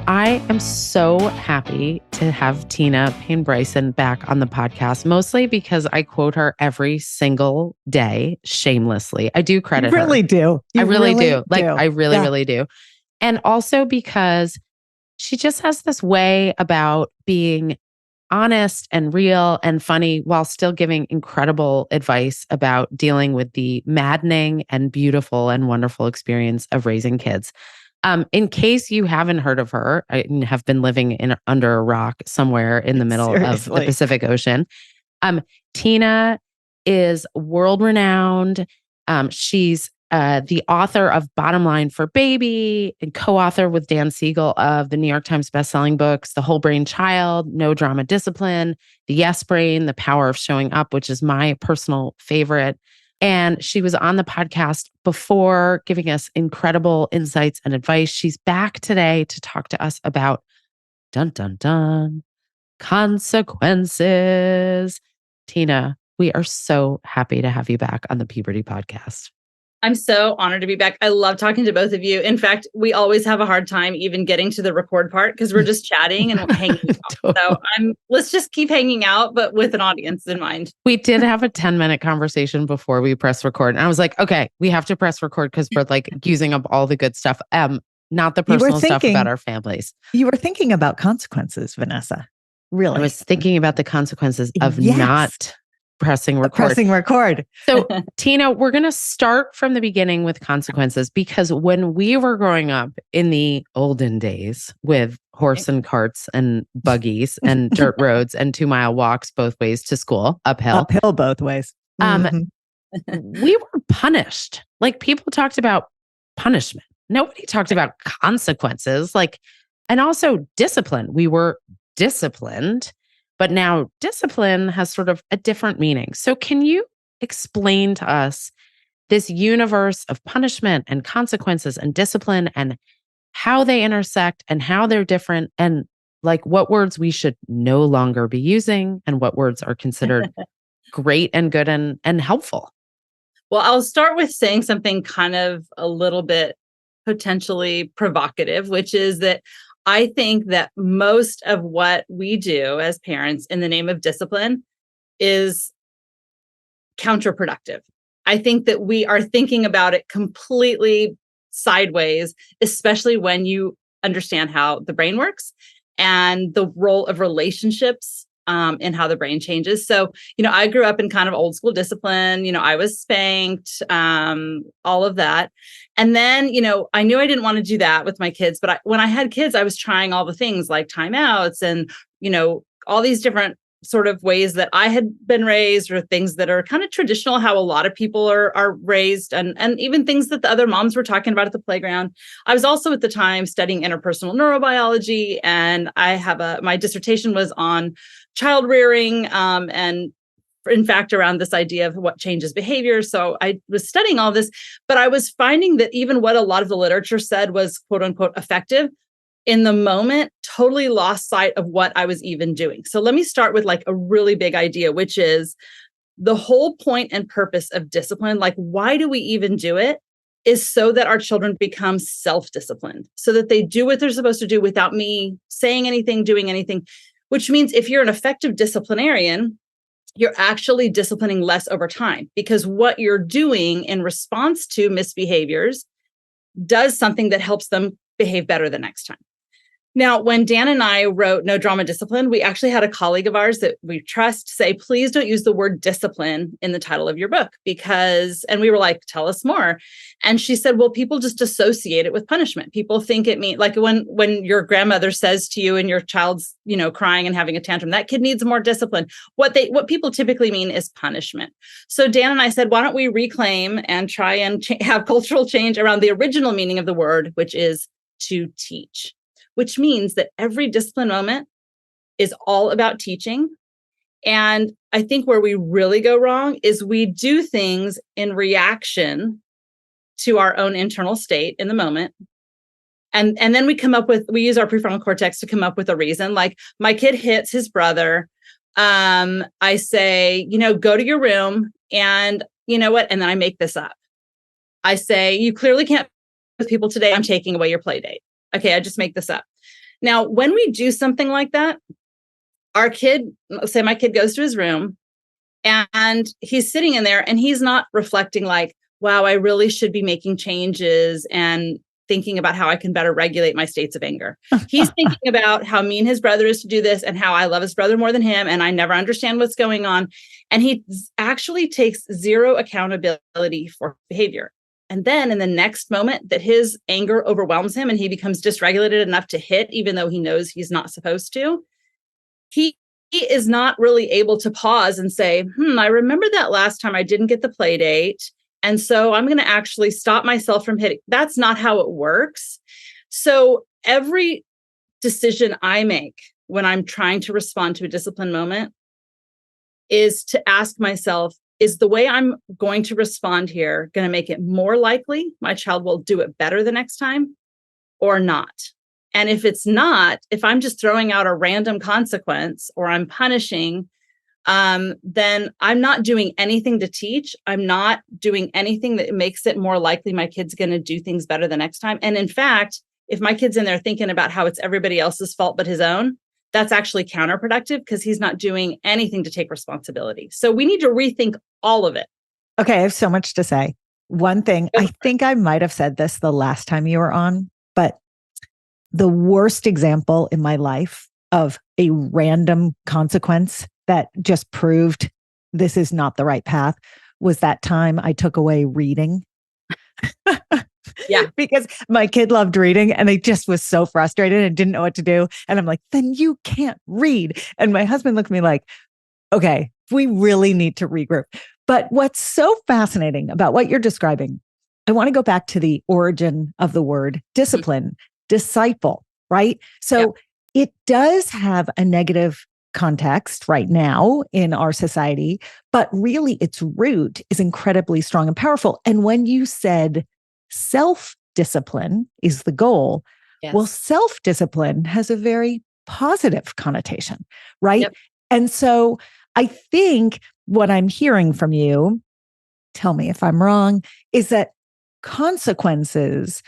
I am so happy to have Tina Payne Bryson back on the podcast, mostly because I quote her every single day shamelessly. I do credit You really her. do. I You really do. I really, Yeah. really do. And also because she just has this way about being honest and real and funny while still giving incredible advice about dealing with the maddening and beautiful and wonderful experience of raising kids. In case you haven't heard of her and have been living under a rock somewhere in the middle of the Seriously. Pacific Ocean, Tina is world renowned. She's the author of Bottom Line for Baby and co-author with Dan Siegel of the New York Times bestselling books, The Whole Brain Child, No Drama Discipline, The Yes Brain, The Power of Showing Up, which is my personal favorite. And she was on the podcast before giving us incredible insights and advice. She's back today to talk to us about dun dun dun consequences. Tina, we are so happy to have you back on the Puberty podcast. I'm so honored to be back. I love talking to both of you. In fact, we always have a hard time even getting to the record part because we're just chatting and hanging out. So let's just keep hanging out, but with an audience in mind. We did have a 10-minute conversation before we press record. And I was like, okay, we have to press record because we're like using up all the good stuff. Not the personal stuff about our families. You were thinking about consequences, Vanessa. Really? I was thinking about the consequences of not pressing record. So, Tina, we're going to start from the beginning with consequences because when we were growing up in the olden days with horse and carts and buggies and dirt roads and 2-mile walks both ways to school, uphill both ways. We were punished. Like people talked about punishment. Nobody talked about consequences. And also discipline. We were disciplined. But now discipline has sort of a different meaning. So can you explain to us this universe of punishment and consequences and discipline and how they intersect and how they're different and like what words we should no longer be using and what words are considered great and good and helpful? Well, I'll start with saying something kind of a little bit potentially provocative, which is that I think that most of what we do as parents in the name of discipline is counterproductive. I think that we are thinking about it completely sideways, especially when you understand how the brain works and the role of relationships and how the brain changes. So, I grew up in kind of old school discipline. I was spanked, all of that. And then, I knew I didn't want to do that with my kids. But when I had kids, I was trying all the things like timeouts and, all these different sort of ways that I had been raised or things that are kind of traditional, how a lot of people are raised and even things that the other moms were talking about at the playground. I was also at the time studying interpersonal neurobiology, and my dissertation was on child rearing and in fact around this idea of what changes behavior. So I was studying all this, but I was finding that even what a lot of the literature said was quote unquote effective in the moment, totally lost sight of what I was even doing. So let me start with like a really big idea, which is the whole point and purpose of discipline. Like, why do we even do it? Is so that our children become self-disciplined, so that they do what they're supposed to do without me saying anything, doing anything, which means if you're an effective disciplinarian, you're actually disciplining less over time because what you're doing in response to misbehaviors does something that helps them behave better the next time. Now, when Dan and I wrote No Drama Discipline, we actually had a colleague of ours that we trust say, please don't use the word discipline in the title of your book and we were like, tell us more. And she said, well, people just associate it with punishment. People think it means like when your grandmother says to you and your child's, crying and having a tantrum, that kid needs more discipline. What people typically mean is punishment. So Dan and I said, why don't we reclaim and try and have cultural change around the original meaning of the word, which is to teach. Which means that every discipline moment is all about teaching. And I think where we really go wrong is we do things in reaction to our own internal state in the moment. And then we use our prefrontal cortex to come up with a reason. Like my kid hits his brother. I say, go to your room and you know what? And then I make this up. I say, you clearly can't with people today. I'm taking away your play date. Okay, I just make this up. Now, when we do something like that, our kid, say my kid goes to his room and he's sitting in there and he's not reflecting like, wow, I really should be making changes and thinking about how I can better regulate my states of anger. He's thinking about how mean his brother is to do this and how I love his brother more than him. And I never understand what's going on. And he actually takes zero accountability for behavior. And then in the next moment that his anger overwhelms him and he becomes dysregulated enough to hit, even though he knows he's not supposed to, he is not really able to pause and say, I remember that last time I didn't get the play date. And so I'm going to actually stop myself from hitting. That's not how it works. So every decision I make when I'm trying to respond to a discipline moment is to ask myself, is the way I'm going to respond here going to make it more likely my child will do it better the next time or not? And if it's not, if I'm just throwing out a random consequence or I'm punishing, then I'm not doing anything to teach. I'm not doing anything that makes it more likely my kid's going to do things better the next time. And in fact, if my kid's in there thinking about how it's everybody else's fault but his own, that's actually counterproductive because he's not doing anything to take responsibility. So we need to rethink all of it. Okay, I have so much to say. One thing, I think I might have said this the last time you were on, but the worst example in my life of a random consequence that just proved this is not the right path was that time I took away reading. Yeah. Because my kid loved reading and I just was so frustrated and didn't know what to do. And I'm like, then you can't read. And my husband looked at me like, okay, we really need to regroup. But what's so fascinating about what you're describing, I want to go back to the origin of the word discipline, disciple, right? So it does have a negative context right now in our society, but really its root is incredibly strong and powerful. And when you said self-discipline is the goal, well, self-discipline has a very positive connotation, right? Yep. And so I think what I'm hearing from you, tell me if I'm wrong, is that consequences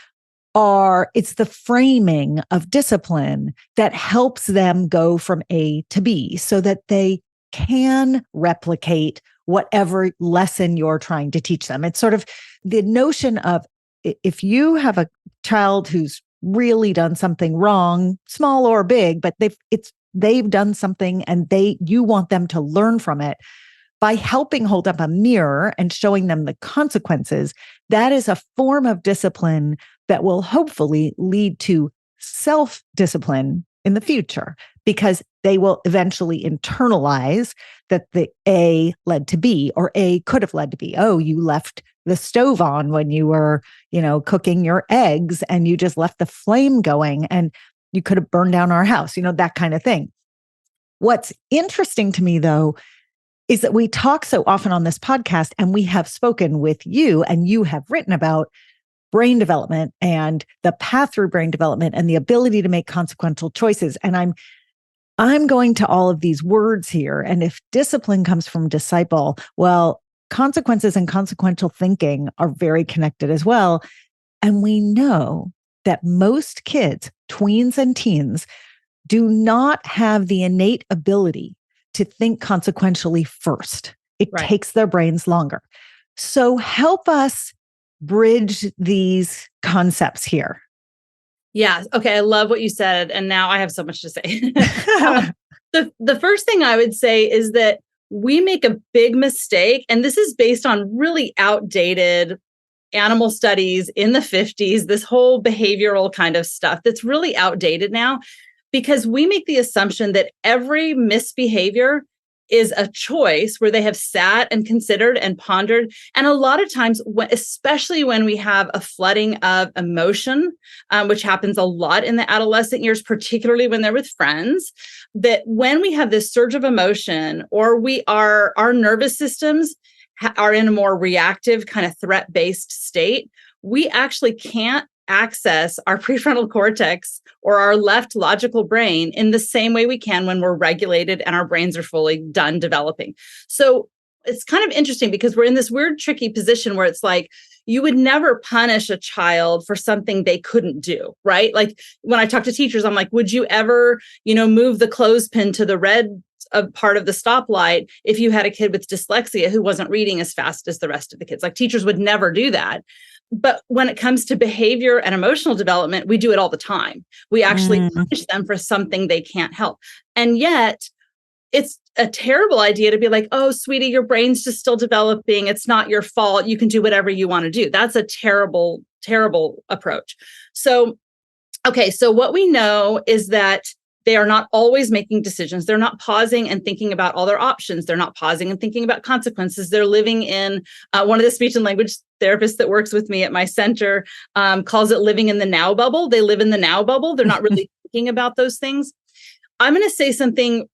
it's the framing of discipline that helps them go from A to B so that they can replicate whatever lesson you're trying to teach them. It's sort of the notion of if you have a child who's really done something wrong, small or big, but they've done something and you want them to learn from it. By helping hold up a mirror and showing them the consequences, that is a form of discipline that will hopefully lead to self-discipline in the future because they will eventually internalize that the A led to B or A could have led to B. Oh, you left the stove on when you were, cooking your eggs and you just left the flame going and you could have burned down our house, that kind of thing. What's interesting to me though, is that we talk so often on this podcast and we have spoken with you and you have written about brain development and the path through brain development and the ability to make consequential choices. And I'm going to all of these words here. And if discipline comes from disciple, well, consequences and consequential thinking are very connected as well. And we know that most kids, tweens and teens, do not have the innate ability to think consequentially first. It takes their brains longer. So help us bridge these concepts here. Yeah. Okay. I love what you said. And now I have so much to say. The first thing I would say is that we make a big mistake, and this is based on really outdated animal studies in the 50s, this whole behavioral kind of stuff that's really outdated now, because we make the assumption that every misbehavior is a choice where they have sat and considered and pondered. And a lot of times, especially when we have a flooding of emotion, which happens a lot in the adolescent years, particularly when they're with friends, that when we have this surge of emotion or our nervous systems are in a more reactive kind of threat-based state, we actually can't access our prefrontal cortex or our left logical brain in the same way we can when we're regulated and our brains are fully done developing. So it's kind of interesting because we're in this weird, tricky position where it's like, you would never punish a child for something they couldn't do, right? Like when I talk to teachers, I'm like, would you ever, move the clothespin to the red part of the stoplight if you had a kid with dyslexia who wasn't reading as fast as the rest of the kids? Like teachers would never do that. But when it comes to behavior and emotional development, we do it all the time. We actually punish them for something they can't help. And yet it's a terrible idea to be like, oh, sweetie, your brain's just still developing. It's not your fault. You can do whatever you want to do. That's a terrible, terrible approach. So, okay. So what we know is that they are not always making decisions. They're not pausing and thinking about all their options. They're not pausing and thinking about consequences. They're living in one of the speech and language therapists that works with me at my center calls it living in the now bubble. They live in the now bubble. They're not really thinking about those things. I'm going to say something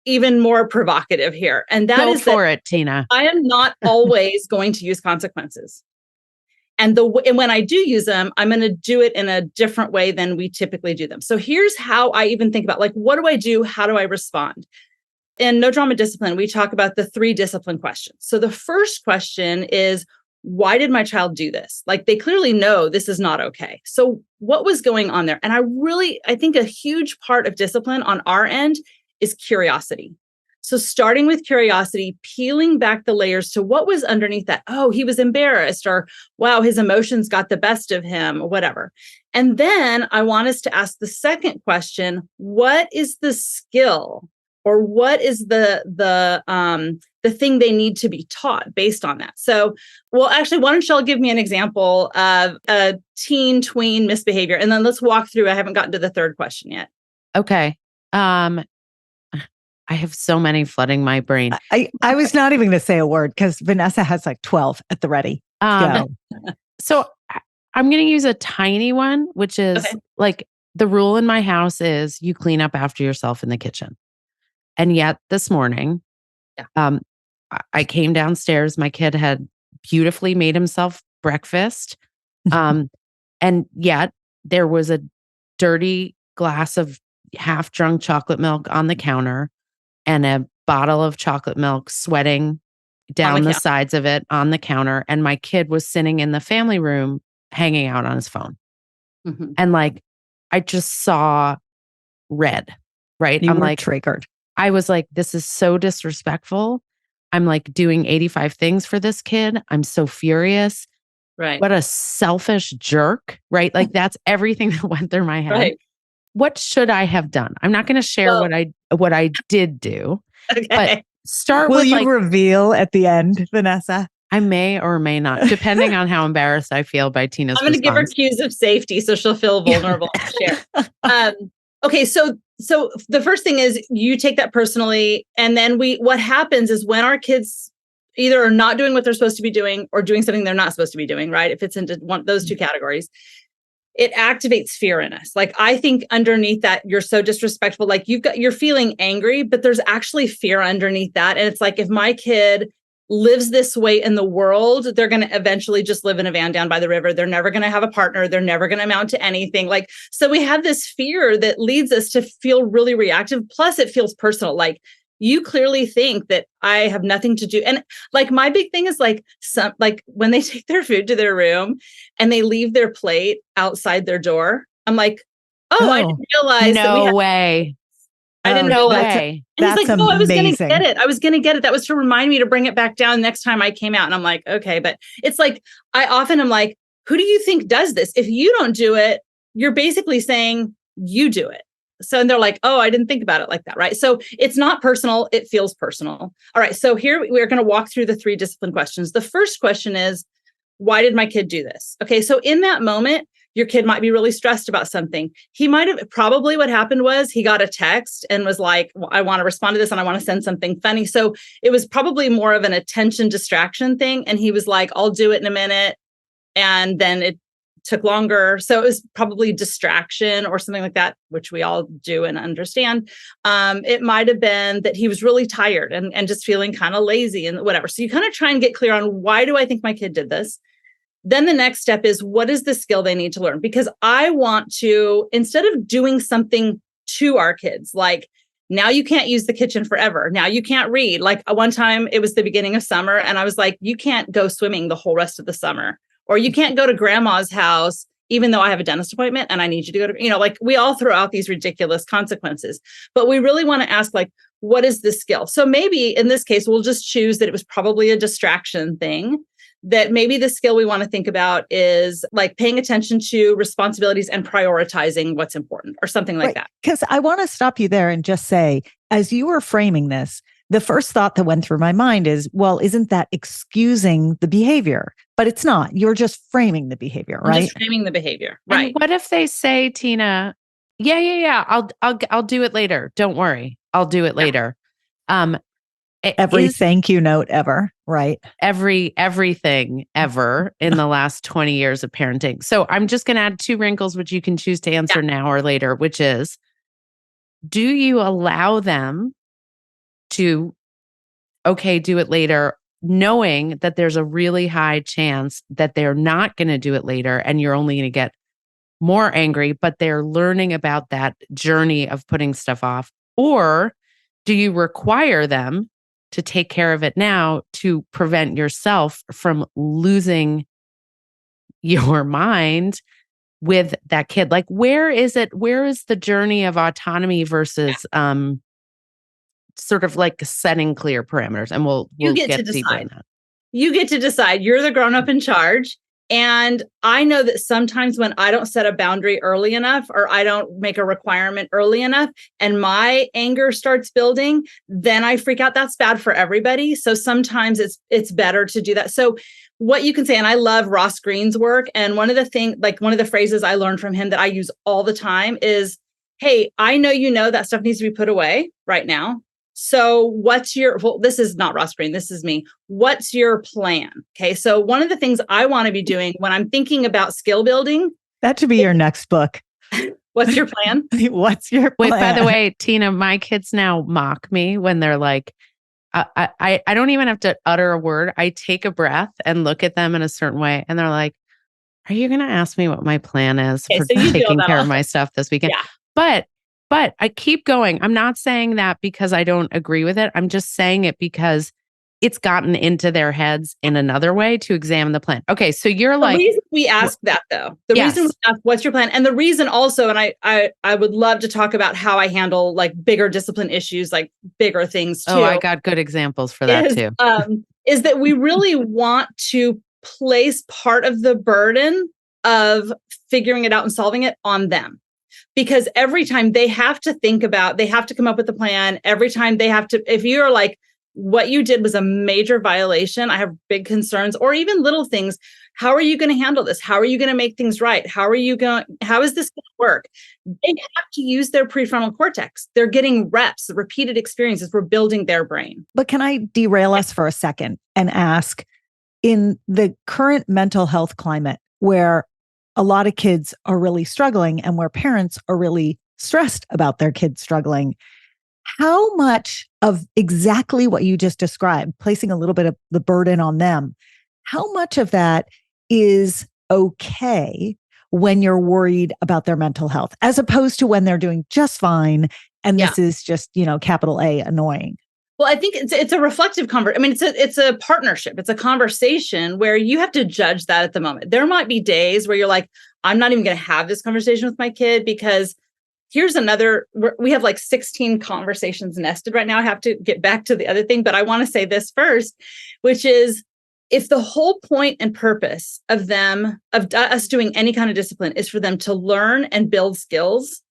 even more provocative here. And that is for it, Tina. I am not always going to use consequences. And when I do use them, I'm going to do it in a different way than we typically do them. So here's how I even think about, like, what do I do? How do I respond? In No Drama Discipline, we talk about the 3 discipline questions. So the first question is, why did my child do this? Like, they clearly know this is not okay. So what was going on there? And I think a huge part of discipline on our end is curiosity. So starting with curiosity, peeling back the layers to what was underneath that. Oh, he was embarrassed, or wow, his emotions got the best of him, or whatever. And then I want us to ask the second question: what is the skill, or what is the thing they need to be taught based on that? So, well, actually, why don't y'all give me an example of a tween misbehavior, and then let's walk through. I haven't gotten to the third question yet. Okay. I have so many flooding my brain. I was not even going to say a word because Vanessa has like 12 at the ready. Go. So I'm going to use a tiny one, which is like the rule in my house is you clean up after yourself in the kitchen. And yet this morning, I came downstairs. My kid had beautifully made himself breakfast. And yet there was a dirty glass of half drunk chocolate milk on the counter and a bottle of chocolate milk sweating down the sides of it on the counter. And my kid was sitting in the family room hanging out on his phone. Mm-hmm. And like, I just saw red, right? I'm like triggered. I was like, this is so disrespectful. I'm like doing 85 things for this kid. I'm so furious. Right. What a selfish jerk, right? Like that's everything that went through my head. Right. What should I have done? I'm not going to share what I did do. Okay. But start Will with you reveal at the end, Vanessa? I may or may not, depending on how embarrassed I feel by Tina's I'm going to give her cues of safety so she'll feel vulnerable to share. Okay, so the first thing is you take that personally, and then what happens is when our kids either are not doing what they're supposed to be doing or doing something they're not supposed to be doing, right? If it's into those 2 categories, it activates fear in us. Like, I think underneath that, you're so disrespectful. Like you're feeling angry, but there's actually fear underneath that. And it's like, if my kid lives this way in the world, they're going to eventually just live in a van down by the river. They're never going to have a partner. They're never going to amount to anything. Like, so we have this fear that leads us to feel really reactive. Plus it feels personal. Like, you clearly think that I have nothing to do. And like, my big thing is like when they take their food to their room and they leave their plate outside their door, I'm like, I didn't realize. No way. I didn't realize. Way. And he's like, I was going to get it. I was going to get it. That was to remind me to bring it back down next time I came out. And I'm like, okay. But it's like, I often am like, who do you think does this? If you don't do it, you're basically saying you do it. So, and they're like, oh, I didn't think about it like that. Right. So it's not personal. It feels personal. All right. So here we're going to walk through the 3 discipline questions. The first question is, why did my kid do this? Okay. So in that moment, your kid might be really stressed about something. He might have probably what happened was he got a text and was like, well, I want to respond to this and I want to send something funny. So it was probably more of an attention distraction thing. And he was like, I'll do it in a minute. And then it took longer. So it was probably distraction or something like that, which we all do and understand. It might have been that he was really tired and just feeling kind of lazy and whatever. So you kind of try and get clear on, why do I think my kid did this? Then the next step is, what is the skill they need to learn? Because I want to, instead of doing something to our kids, like now you can't use the kitchen forever. Now you can't read. Like one time it was the beginning of summer and I was like, you can't go swimming the whole rest of the summer, or you can't go to grandma's house, even though I have a dentist appointment and I need you to go to, like we all throw out these ridiculous consequences, but we really want to ask like, what is this skill? So maybe in this case, we'll just choose that it was probably a distraction thing. That maybe the skill we want to think about is like paying attention to responsibilities and prioritizing what's important or something like that. Because I want to stop you there and just say, as you were framing this, the first thought that went through my mind is, well, isn't that excusing the behavior? But it's not. You're just framing the behavior, right? Just framing the behavior, right? And what if they say, Tina, yeah, I'll do it later. Don't worry, I'll do it later. Every thank you note ever, right? Everything ever in the last 20 years of parenting. So I'm just going to add 2 wrinkles, which you can choose to answer now or later, which is, do you allow them to, do it later, knowing that there's a really high chance that they're not going to do it later and you're only going to get more angry, but they're learning about that journey of putting stuff off? Or do you require them to take care of it now to prevent yourself from losing your mind with that kid? Like, where is the journey of autonomy versus sort of like setting clear parameters? And we'll get deeper in that. You get to decide. You're the grown-up in charge. And I know that sometimes when I don't set a boundary early enough, or I don't make a requirement early enough, and my anger starts building, then I freak out. That's bad for everybody. So sometimes it's better to do that. So what you can say, and I love Ross Greene's work. And one of the phrases I learned from him that I use all the time is, hey, I know that stuff needs to be put away right now. So this is not Ross Greene, this is me. What's your plan? Okay. So one of the things I want to be doing when I'm thinking about skill building. That should be your next book. What's your plan? What's your plan? Wait, by the way, Tina, my kids now mock me when they're like, I don't even have to utter a word. I take a breath and look at them in a certain way. And they're like, are you going to ask me what my plan is for taking care of my stuff this weekend? Yeah. But I keep going. I'm not saying that because I don't agree with it. I'm just saying it because it's gotten into their heads in another way to examine the plan. Okay, so you're like... The reason we ask that, though, reason we ask, what's your plan? And the reason also, and I would love to talk about how I handle like bigger discipline issues, like bigger things too. Oh, I got good examples for that too. Is that we really want to place part of the burden of figuring it out and solving it on them. Because every time they have to come up with a plan. Every time if you're like, what you did was a major violation, I have big concerns, or even little things. How are you going to handle this? How are you going to make things right? How is this going to work? They have to use their prefrontal cortex. They're getting reps, repeated experiences. We're building their brain. But can I derail us for a second and ask, in the current mental health climate where a lot of kids are really struggling and where parents are really stressed about their kids struggling, how much of exactly what you just described, placing a little bit of the burden on them, how much of that is okay when you're worried about their mental health, as opposed to when they're doing just fine and this is just, capital A, annoying? Well, I think it's a reflective conversation. I mean, it's a partnership. It's a conversation where you have to judge that at the moment. There might be days where you're like, I'm not even going to have this conversation with my kid because we have like 16 conversations nested right now. I have to get back to the other thing, but I want to say this first, which is, if the whole point and purpose of us doing any kind of discipline is for them to learn and build skills,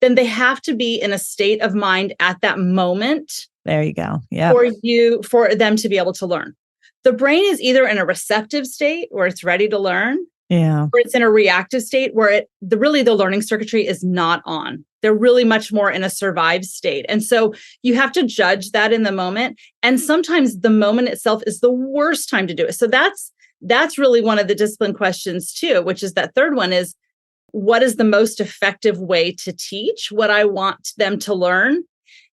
then they have to be in a state of mind at that moment. There you go. Yeah. For them to be able to learn. The brain is either in a receptive state where it's ready to learn, or it's in a reactive state where the learning circuitry is not on. They're really much more in a survive state. And so you have to judge that in the moment. And sometimes the moment itself is the worst time to do it. So that's really one of the discipline questions too, which is that third one is, what is the most effective way to teach what I want them to learn?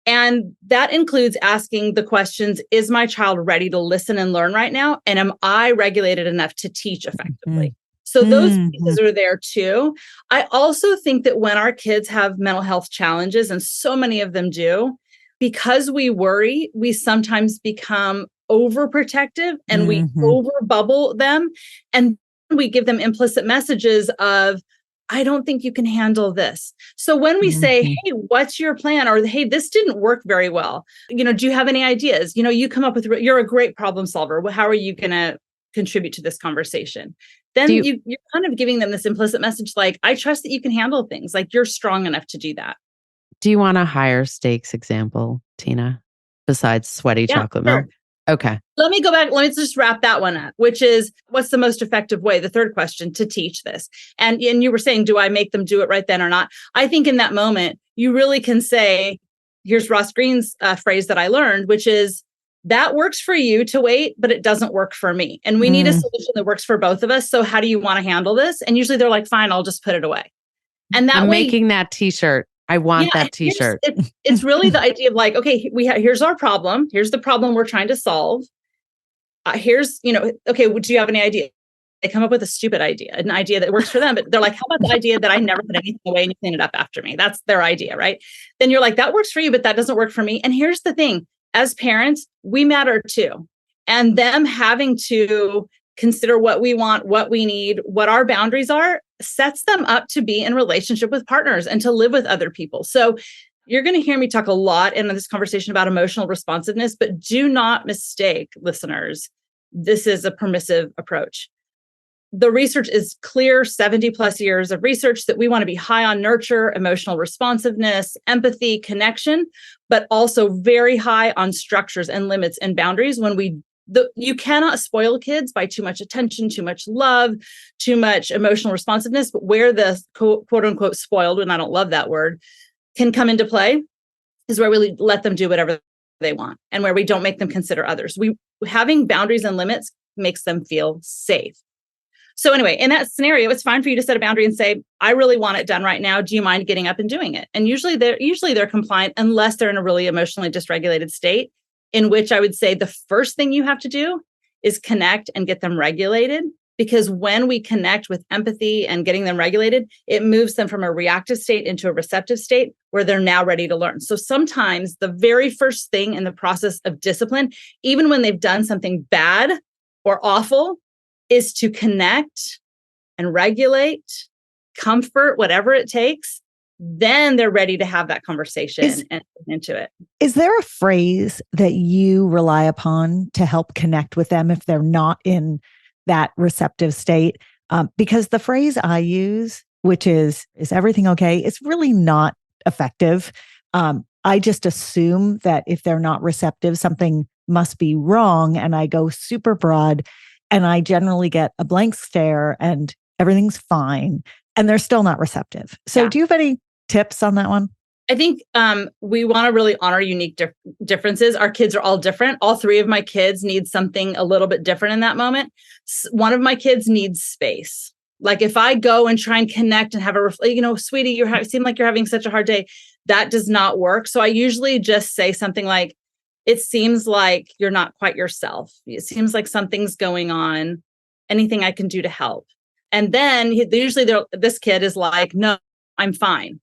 And that includes asking the questions, is my child ready to listen and learn right now? And am I regulated enough to teach effectively? Mm-hmm. So those pieces are there too. I also think that when our kids have mental health challenges, and so many of them do, because we worry, we sometimes become overprotective and we Mhm. overbubble them. And we give them implicit messages of, I don't think you can handle this. So when we say, Mhm. hey, what's your plan? Or, hey, this didn't work very well. Do you have any ideas? You come up with, you're a great problem solver. How are you going to contribute to this conversation? Then you're kind of giving them this implicit message, like, I trust that you can handle things. Like, you're strong enough to do that. Do you want a higher stakes example, Tina, besides sweaty chocolate sure. milk? Okay. Let me go back. Let me just wrap that one up, which is, what's the most effective way? The third question, to teach this. And you were saying, do I make them do it right then or not? I think in that moment, you really can say, here's Ross Greene's phrase that I learned, which is, that works for you to wait, but it doesn't work for me. And we need a solution that works for both of us. So how do you want to handle this? And usually they're like, fine, I'll just put it away. And that I'm way, making that t-shirt. I want that t-shirt. It's really the idea of like, okay, here's our problem. Here's the problem we're trying to solve. Here's, okay, do you have any idea? They come up with a stupid idea, an idea that works for them, but they're like, how about the idea that I never put anything away and you clean it up after me? That's their idea, right? Then you're like, that works for you, but that doesn't work for me. And here's the thing, as parents, we matter too. And them having to consider what we want, what we need, what our boundaries are, sets them up to be in relationship with partners and to live with other people. So you're going to hear me talk a lot in this conversation about emotional responsiveness, but do not mistake, listeners, this is a permissive approach. The research is clear, 70 plus years of research, that we want to be high on nurture, emotional responsiveness, empathy, connection, but also very high on structures and limits and boundaries. You cannot spoil kids by too much attention, too much love, too much emotional responsiveness, but where the quote unquote spoiled, and I don't love that word, can come into play is where we let them do whatever they want and where we don't make them consider others. Having boundaries and limits makes them feel safe. So anyway, in that scenario, it's fine for you to set a boundary and say, I really want it done right now. Do you mind getting up and doing it? And usually they're compliant, unless they're in a really emotionally dysregulated state, in which I would say the first thing you have to do is connect and get them regulated. Because when we connect with empathy and getting them regulated, it moves them from a reactive state into a receptive state where they're now ready to learn. So sometimes the very first thing in the process of discipline, even when they've done something bad or awful, is to connect and regulate, comfort, whatever it takes. Then they're ready to have that conversation and into it. Is there a phrase that you rely upon to help connect with them if they're not in that receptive state? Because the phrase I use, which is everything okay? It's really not effective. I just assume that if they're not receptive, something must be wrong. And I go super broad and I generally get a blank stare and everything's fine. And they're still not receptive. So do you have any tips on that one? I think we want to really honor unique differences. Our kids are all different. All three of my kids need something a little bit different in that moment. One of my kids needs space. Like if I go and try and connect and have sweetie, you seem like you're having such a hard day, that does not work. So I usually just say something like, it seems like you're not quite yourself. It seems like something's going on. Anything I can do to help? And then this kid is like, no, I'm fine.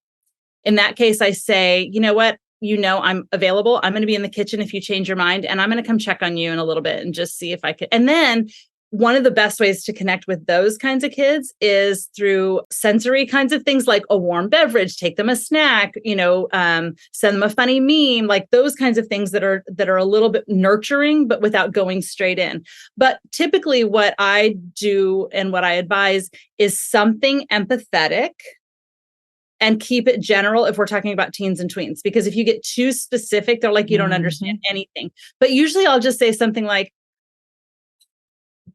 In that case, I say, you know what? I'm available. I'm going to be in the kitchen if you change your mind, and I'm going to come check on you in a little bit and just see if I could. And then one of the best ways to connect with those kinds of kids is through sensory kinds of things, like a warm beverage, take them a snack, send them a funny meme, like those kinds of things that are a little bit nurturing, but without going straight in. But typically what I do and what I advise is something empathetic, and keep it general if we're talking about teens and tweens, because if you get too specific, they're like, you don't understand anything. But usually I'll just say something like,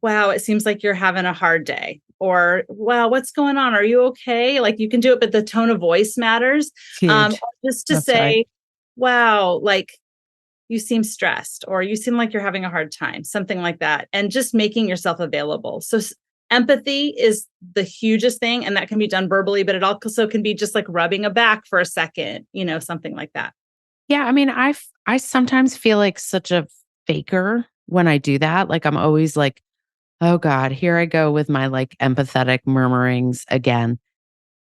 wow, it seems like you're having a hard day. Or, wow, what's going on? Are you okay? Like you can do it, but the tone of voice matters. Just to say, wow, like you seem stressed, or you seem like you're having a hard time, something like that. And just making yourself available. So empathy is the hugest thing, and that can be done verbally, but it also can be just like rubbing a back for a second, something like that. Yeah, I mean, I sometimes feel like such a faker when I do that. Like I'm always like, oh God, here I go with my like empathetic murmurings again.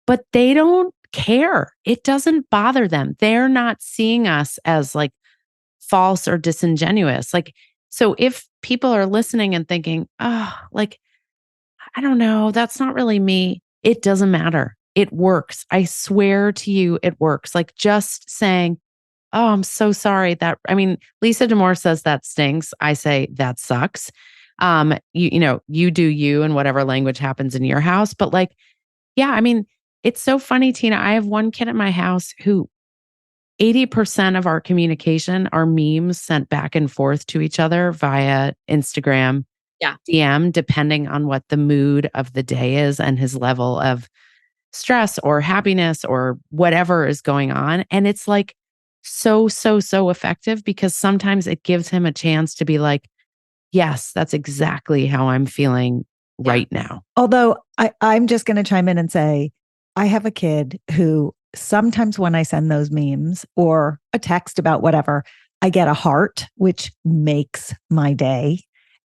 But they don't care. It doesn't bother them. They're not seeing us as like false or disingenuous. Like, so if people are listening and thinking, oh, like, I don't know, that's not really me. It doesn't matter. It works. I swear to you, it works. Like just saying, oh, I'm so sorry that, I mean, Lisa D'Amour says that stinks. I say that sucks. You know, you do you and whatever language happens in your house. But like, yeah, I mean, it's so funny, Tina. I have one kid at my house who 80% of our communication are memes sent back and forth to each other via Instagram, Yeah. DM, depending on what the mood of the day is and his level of stress or happiness or whatever is going on. And it's like so effective because sometimes it gives him a chance to be like, yes, that's exactly how I'm feeling right now. Although I'm just going to chime in and say, I have a kid who sometimes when I send those memes or a text about whatever, I get a heart, which makes my day.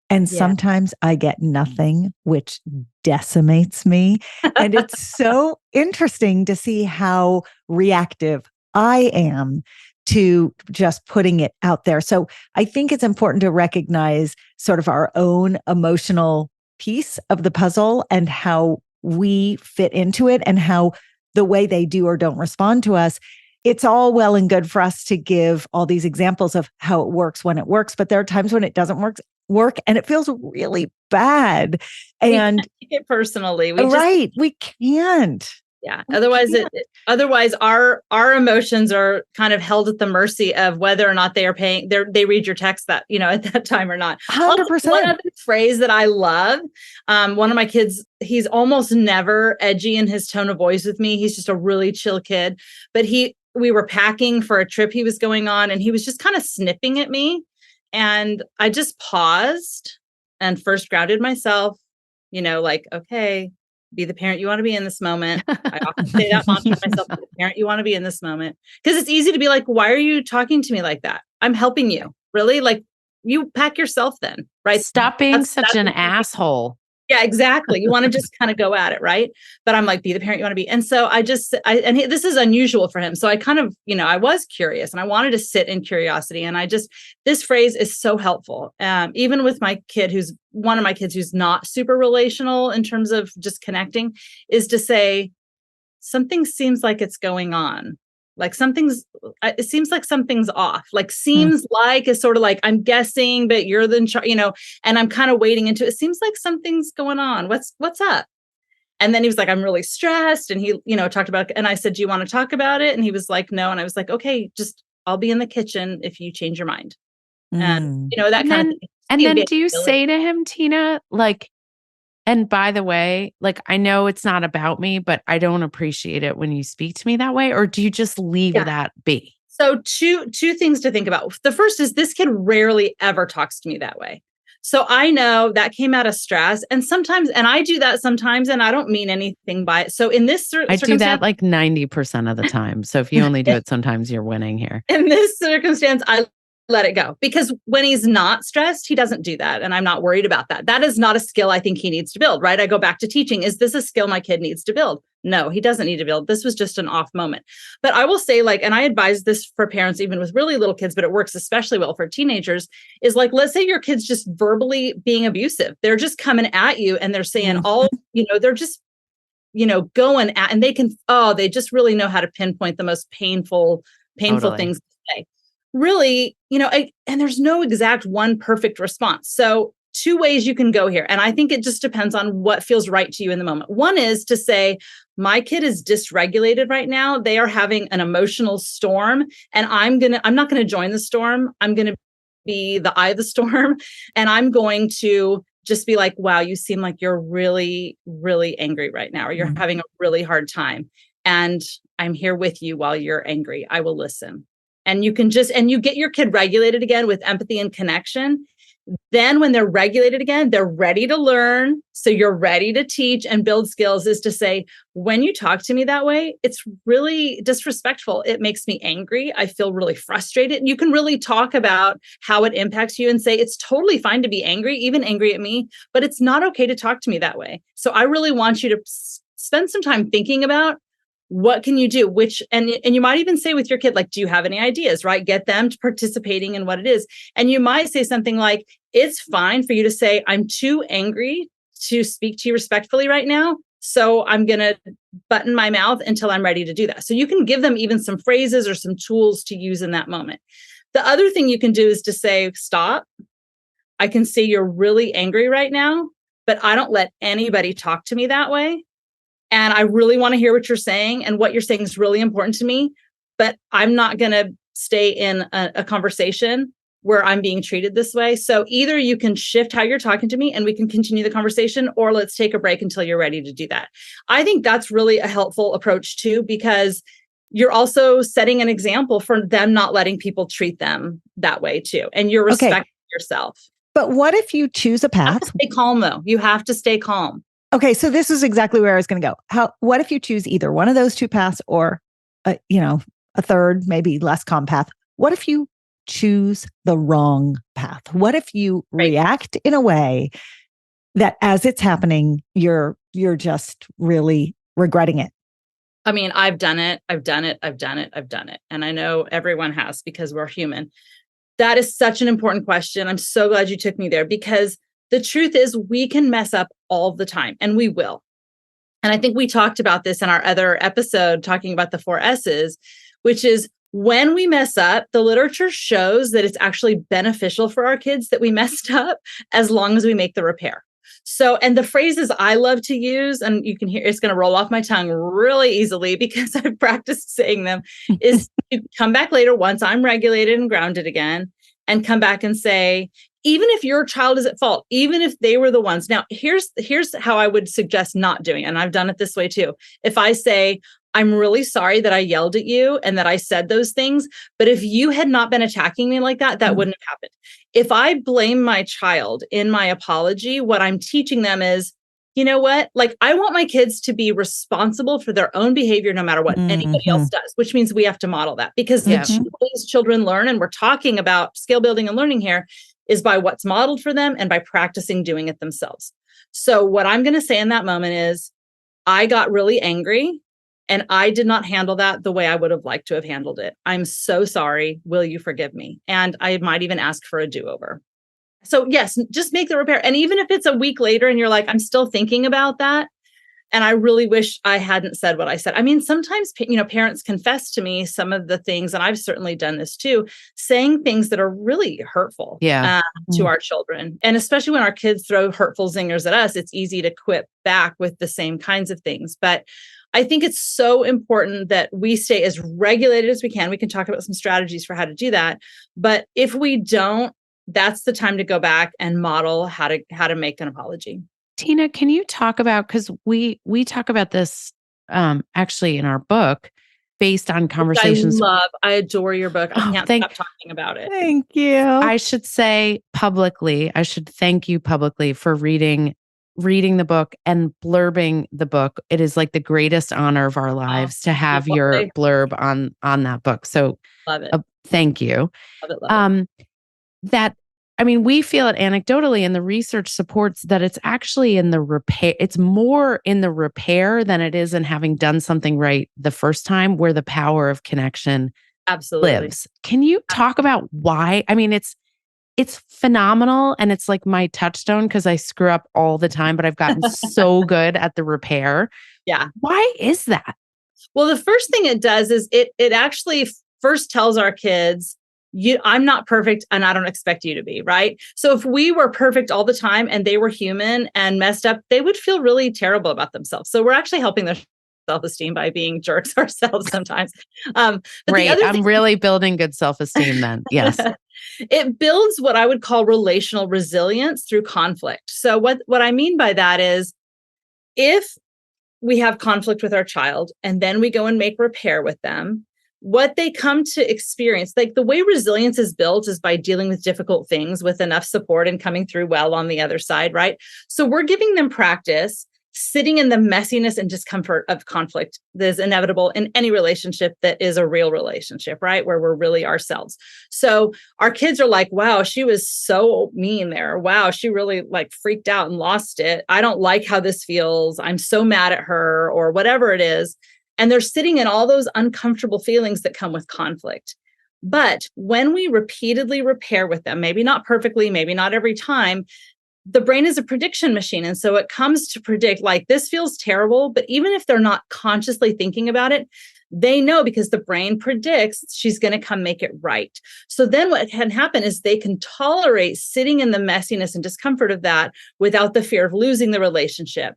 And sometimes I get nothing, which decimates me. And it's so interesting to see how reactive I am to just putting it out there. So I think it's important to recognize sort of our own emotional piece of the puzzle and how we fit into it and how the way they do or don't respond to us. It's all well and good for us to give all these examples of how it works when it works, but there are times when it doesn't work and it feels really bad. And we can't take it personally. We can't. Yeah. Otherwise our emotions are kind of held at the mercy of whether or not they are paying, they read your text that, you know, at that time or not. 100%. One other phrase that I love, one of my kids, he's almost never edgy in his tone of voice with me. He's just a really chill kid, but we were packing for a trip he was going on and he was just kind of snipping at me. And I just paused and first grounded myself, you know, like, okay, be the parent you want to be in this moment. I often say that mantra to myself, be the parent you want to be in this moment. Because it's easy to be like, why are you talking to me like that? I'm helping you. Really? Like you pack yourself then, right? Stop being such an asshole. Yeah, exactly. You want to just kind of go at it, right? But I'm like, be the parent you want to be. And so this is unusual for him. So I kind of, you know, I was curious and I wanted to sit in curiosity. And this phrase is so helpful. Even with my kid, one of my kids who's not super relational in terms of just connecting, is to say, something seems like it's going on. Like it seems like something's off. Like seems like is sort of like, I'm guessing, but you're you know, and I'm kind of wading into it. Seems like something's going on. What's up? And then he was like, I'm really stressed. And he, you know, talked about, and I said, do you want to talk about it? And he was like, no. And I was like, okay, I'll be in the kitchen if you change your mind. And, you know, that kind of thing. And then do you say to him, Tina, like, and by the way, like, I know it's not about me, but I don't appreciate it when you speak to me that way. Or do you just leave that be? So two things to think about. The first is this kid rarely ever talks to me that way. So I know that came out of stress. And sometimes, and I do that sometimes, and I don't mean anything by it. So in this I do that like 90% of the time. So if you only do it sometimes, you're winning here. In this circumstance, I let it go, because when he's not stressed, he doesn't do that. And I'm not worried about that. That is not a skill I think he needs to build, right? I go back to teaching. Is this a skill my kid needs to build? No, he doesn't need to build. This was just an off moment. But I will say, like, and I advise this for parents, even with really little kids, but it works especially well for teenagers, is like, let's say your kid's just verbally being abusive. They're just coming at you and they're saying they're just, you know, going at, and they just really know how to pinpoint the most painful Totally. things to say. Really, you know, and there's no exact one perfect response. So two ways you can go here. And I think it just depends on what feels right to you in the moment. One is to say, my kid is dysregulated right now. They are having an emotional storm, and I'm not going to join the storm. I'm going to be the eye of the storm. And I'm going to just be like, wow, you seem like you're really, really angry right now, or you're having a really hard time. And I'm here with you while you're angry. I will listen. And you get your kid regulated again with empathy and connection. Then when they're regulated again, they're ready to learn. So you're ready to teach and build skills, is to say, when you talk to me that way, it's really disrespectful. It makes me angry. I feel really frustrated. And you can really talk about how it impacts you and say, it's totally fine to be angry, even angry at me, but it's not okay to talk to me that way. So I really want you to spend some time thinking about, what can you do? And you might even say with your kid, like, do you have any ideas, right? Get them to participating in what it is. And you might say something like, it's fine for you to say, I'm too angry to speak to you respectfully right now. So I'm going to button my mouth until I'm ready to do that. So you can give them even some phrases or some tools to use in that moment. The other thing you can do is to say, stop. I can see you're really angry right now, but I don't let anybody talk to me that way. And I really want to hear what you're saying. And what you're saying is really important to me, but I'm not going to stay in a conversation where I'm being treated this way. So either you can shift how you're talking to me and we can continue the conversation, or let's take a break until you're ready to do that. I think that's really a helpful approach too, because you're also setting an example for them not letting people treat them that way too. And you're respecting yourself. But what if you choose a path? You have to stay calm though. You have to stay calm. Okay, so this is exactly where I was going to go. What if you choose either one of those two paths or, a third, maybe less calm path? What if you choose the wrong path? What if you react in a way that as it's happening, you're just really regretting it? I mean, I've done it. And I know everyone has, because we're human. That is such an important question. I'm so glad you took me there, because the truth is we can mess up all the time, and we will. And I think we talked about this in our other episode, talking about the 4 S's, which is when we mess up, the literature shows that it's actually beneficial for our kids that we messed up, as long as we make the repair. So, and the phrases I love to use, and you can hear it's going to roll off my tongue really easily because I've practiced saying them, is to come back later once I'm regulated and grounded again, and come back and say, even if your child is at fault, even if they were the ones. Now, here's how I would suggest not doing it. And I've done it this way too. If I say, I'm really sorry that I yelled at you and that I said those things, but if you had not been attacking me like that, that wouldn't have happened. If I blame my child in my apology, what I'm teaching them is, you know what? Like, I want my kids to be responsible for their own behavior, no matter what anybody else does, which means we have to model that, because the two ways children learn, and we're talking about skill building and learning here, is by what's modeled for them and by practicing doing it themselves. So what I'm going to say in that moment is, I got really angry and I did not handle that the way I would have liked to have handled it. I'm so sorry. Will you forgive me? And I might even ask for a do-over. So yes, just make the repair. And even if it's a week later and you're like, I'm still thinking about that, and I really wish I hadn't said what I said. I mean, sometimes, parents confess to me some of the things, and I've certainly done this too, saying things that are really hurtful to our children. And especially when our kids throw hurtful zingers at us, it's easy to quip back with the same kinds of things. But I think it's so important that we stay as regulated as we can. We can talk about some strategies for how to do that. But if we don't, that's the time to go back and model how to make an apology. Tina, can you talk about, because we talk about this actually in our book, based on conversations. I adore your book. I can't stop talking about it. Thank you. I should say publicly, I should thank you publicly for reading the book and blurbing the book. It is like the greatest honor of our lives to have your blurb on that book. So love it. Thank you. Love it. We feel it anecdotally, and the research supports that it's actually in the repair. It's more in the repair than it is in having done something right the first time, where the power of connection lives. Can you talk about why? I mean, it's phenomenal, and it's like my touchstone because I screw up all the time, but I've gotten so good at the repair. Yeah. Why is that? Well, the first thing it does is it actually first tells our kids, I'm not perfect and I don't expect you to be, right? So if we were perfect all the time and they were human and messed up, they would feel really terrible about themselves. So we're actually helping their self-esteem by being jerks ourselves sometimes. Great. I'm really building good self-esteem then. Yes. It builds what I would call relational resilience through conflict. So what I mean by that is, if we have conflict with our child and then we go and make repair with them, what they come to experience, like the way resilience is built is by dealing with difficult things with enough support and coming through well on the other side, right? So we're giving them practice sitting in the messiness and discomfort of conflict that is inevitable in any relationship that is a real relationship, right? Where we're really ourselves. So our kids are like, wow, she was so mean there. Wow, she really like freaked out and lost it. I don't like how this feels. I'm so mad at her, or whatever it is. And they're sitting in all those uncomfortable feelings that come with conflict. But when we repeatedly repair with them, maybe not perfectly, maybe not every time, the brain is a prediction machine. And so it comes to predict, like, this feels terrible, but even if they're not consciously thinking about it, they know, because the brain predicts she's going to come make it right. So then what can happen is they can tolerate sitting in the messiness and discomfort of that without the fear of losing the relationship,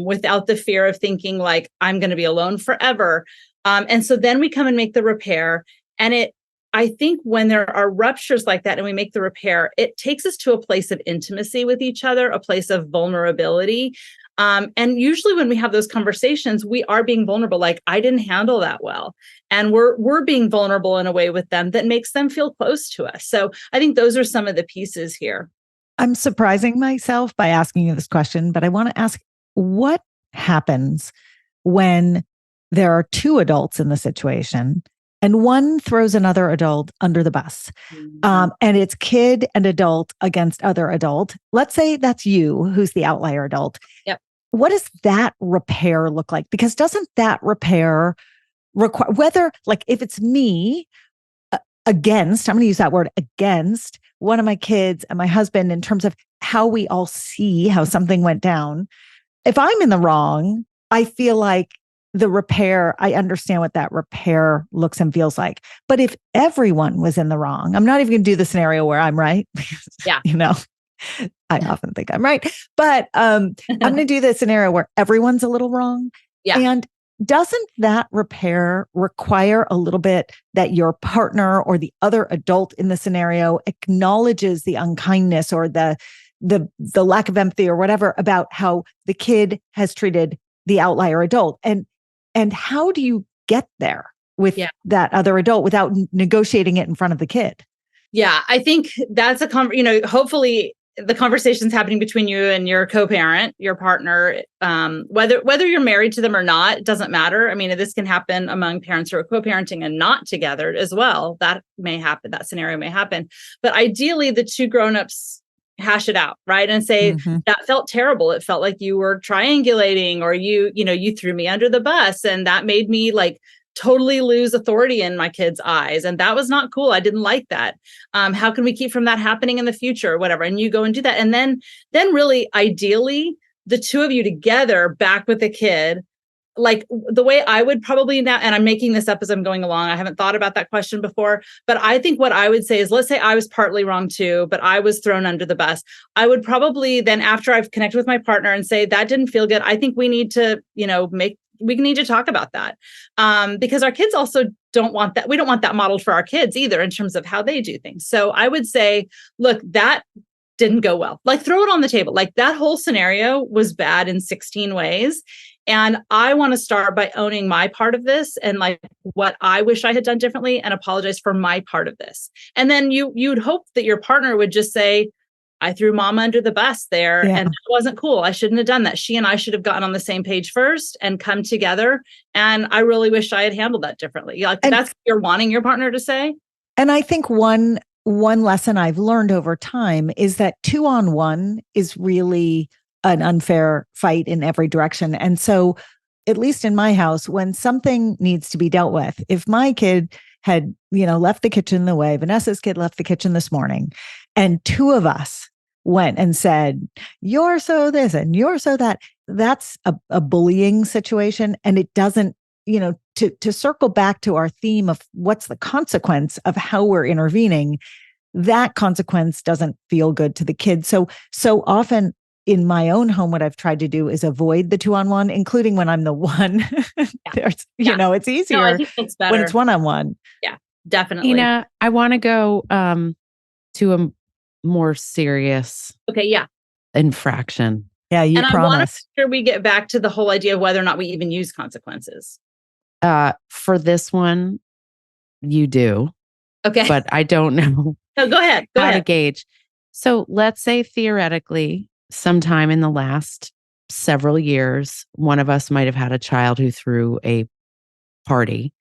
without the fear of thinking like, I'm going to be alone forever. And so then we come and make the repair. And I think when there are ruptures like that and we make the repair, it takes us to a place of intimacy with each other, a place of vulnerability. And usually when we have those conversations, we are being vulnerable. Like, I didn't handle that well. And we're being vulnerable in a way with them that makes them feel close to us. So I think those are some of the pieces here. I'm surprising myself by asking you this question, but I want to ask, what happens when there are two adults in the situation and one throws another adult under the bus? And it's kid and adult against other adult. Let's say that's you, who's the outlier adult. Yep. What does that repair look like? Because doesn't that repair require, whether, like, if it's me against, I'm going to use that word, against one of my kids and my husband, in terms of how we all see how something went down. If I'm in the wrong, I feel like the repair, I understand what that repair looks and feels like. But if everyone was in the wrong, I'm not even going to do the scenario where I'm right. Yeah. I often think I'm right, but I'm going to do the scenario where everyone's a little wrong. Yeah. And doesn't that repair require a little bit that your partner or the other adult in the scenario acknowledges the unkindness or the lack of empathy or whatever about how the kid has treated the outlier adult? And how do you get there with that other adult without negotiating it in front of the kid? Yeah, I think that's hopefully the conversation's happening between you and your co-parent, your partner, whether you're married to them or not, it doesn't matter. I mean, this can happen among parents who are co-parenting and not together as well. That may happen. That scenario may happen. But ideally, the two grownups hash it out, right? And say, that felt terrible. It felt like you were triangulating, or you threw me under the bus, and that made me like totally lose authority in my kids' eyes. And that was not cool. I didn't like that. How can we keep from that happening in the future or whatever? And you go and do that. And then really, ideally, the two of you together back with the kid, like the way I would probably now, and I'm making this up as I'm going along, I haven't thought about that question before, but I think what I would say is, let's say I was partly wrong too, but I was thrown under the bus. I would probably then, after I've connected with my partner and say, that didn't feel good, I think we need to, we need to talk about that. Because our kids also don't want that. We don't want that modeled for our kids either in terms of how they do things. So I would say, look, that didn't go well. Like, throw it on the table. Like, that whole scenario was bad in 16 ways. And I want to start by owning my part of this and like what I wish I had done differently, and apologize for my part of this. And then you'd hope that your partner would just say, I threw mama under the bus there, and that wasn't cool. I shouldn't have done that. She and I should have gotten on the same page first and come together. And I really wish I had handled that differently. Like, that's what you're wanting your partner to say. And I think one lesson I've learned over time is that 2-on-1 is really an unfair fight in every direction. And so, at least in my house, when something needs to be dealt with, if my kid had, left the kitchen the way Vanessa's kid left the kitchen this morning, and two of us went and said, you're so this and you're so that, that's a bullying situation. And it doesn't, to circle back to our theme of what's the consequence of how we're intervening, that consequence doesn't feel good to the kid. So often, in my own home, what I've tried to do is avoid the 2-on-1, including when I'm the one. It's easier I think it's better when it's 1-on-1. Yeah, definitely. Tina, I want to go to a more serious infraction. Yeah, you and promised. I want to make sure we get back to the whole idea of whether or not we even use consequences. For this one, you do. Okay. But I don't know. No, go ahead. How to gauge. So let's say theoretically, sometime in the last several years, one of us might have had a child who threw a party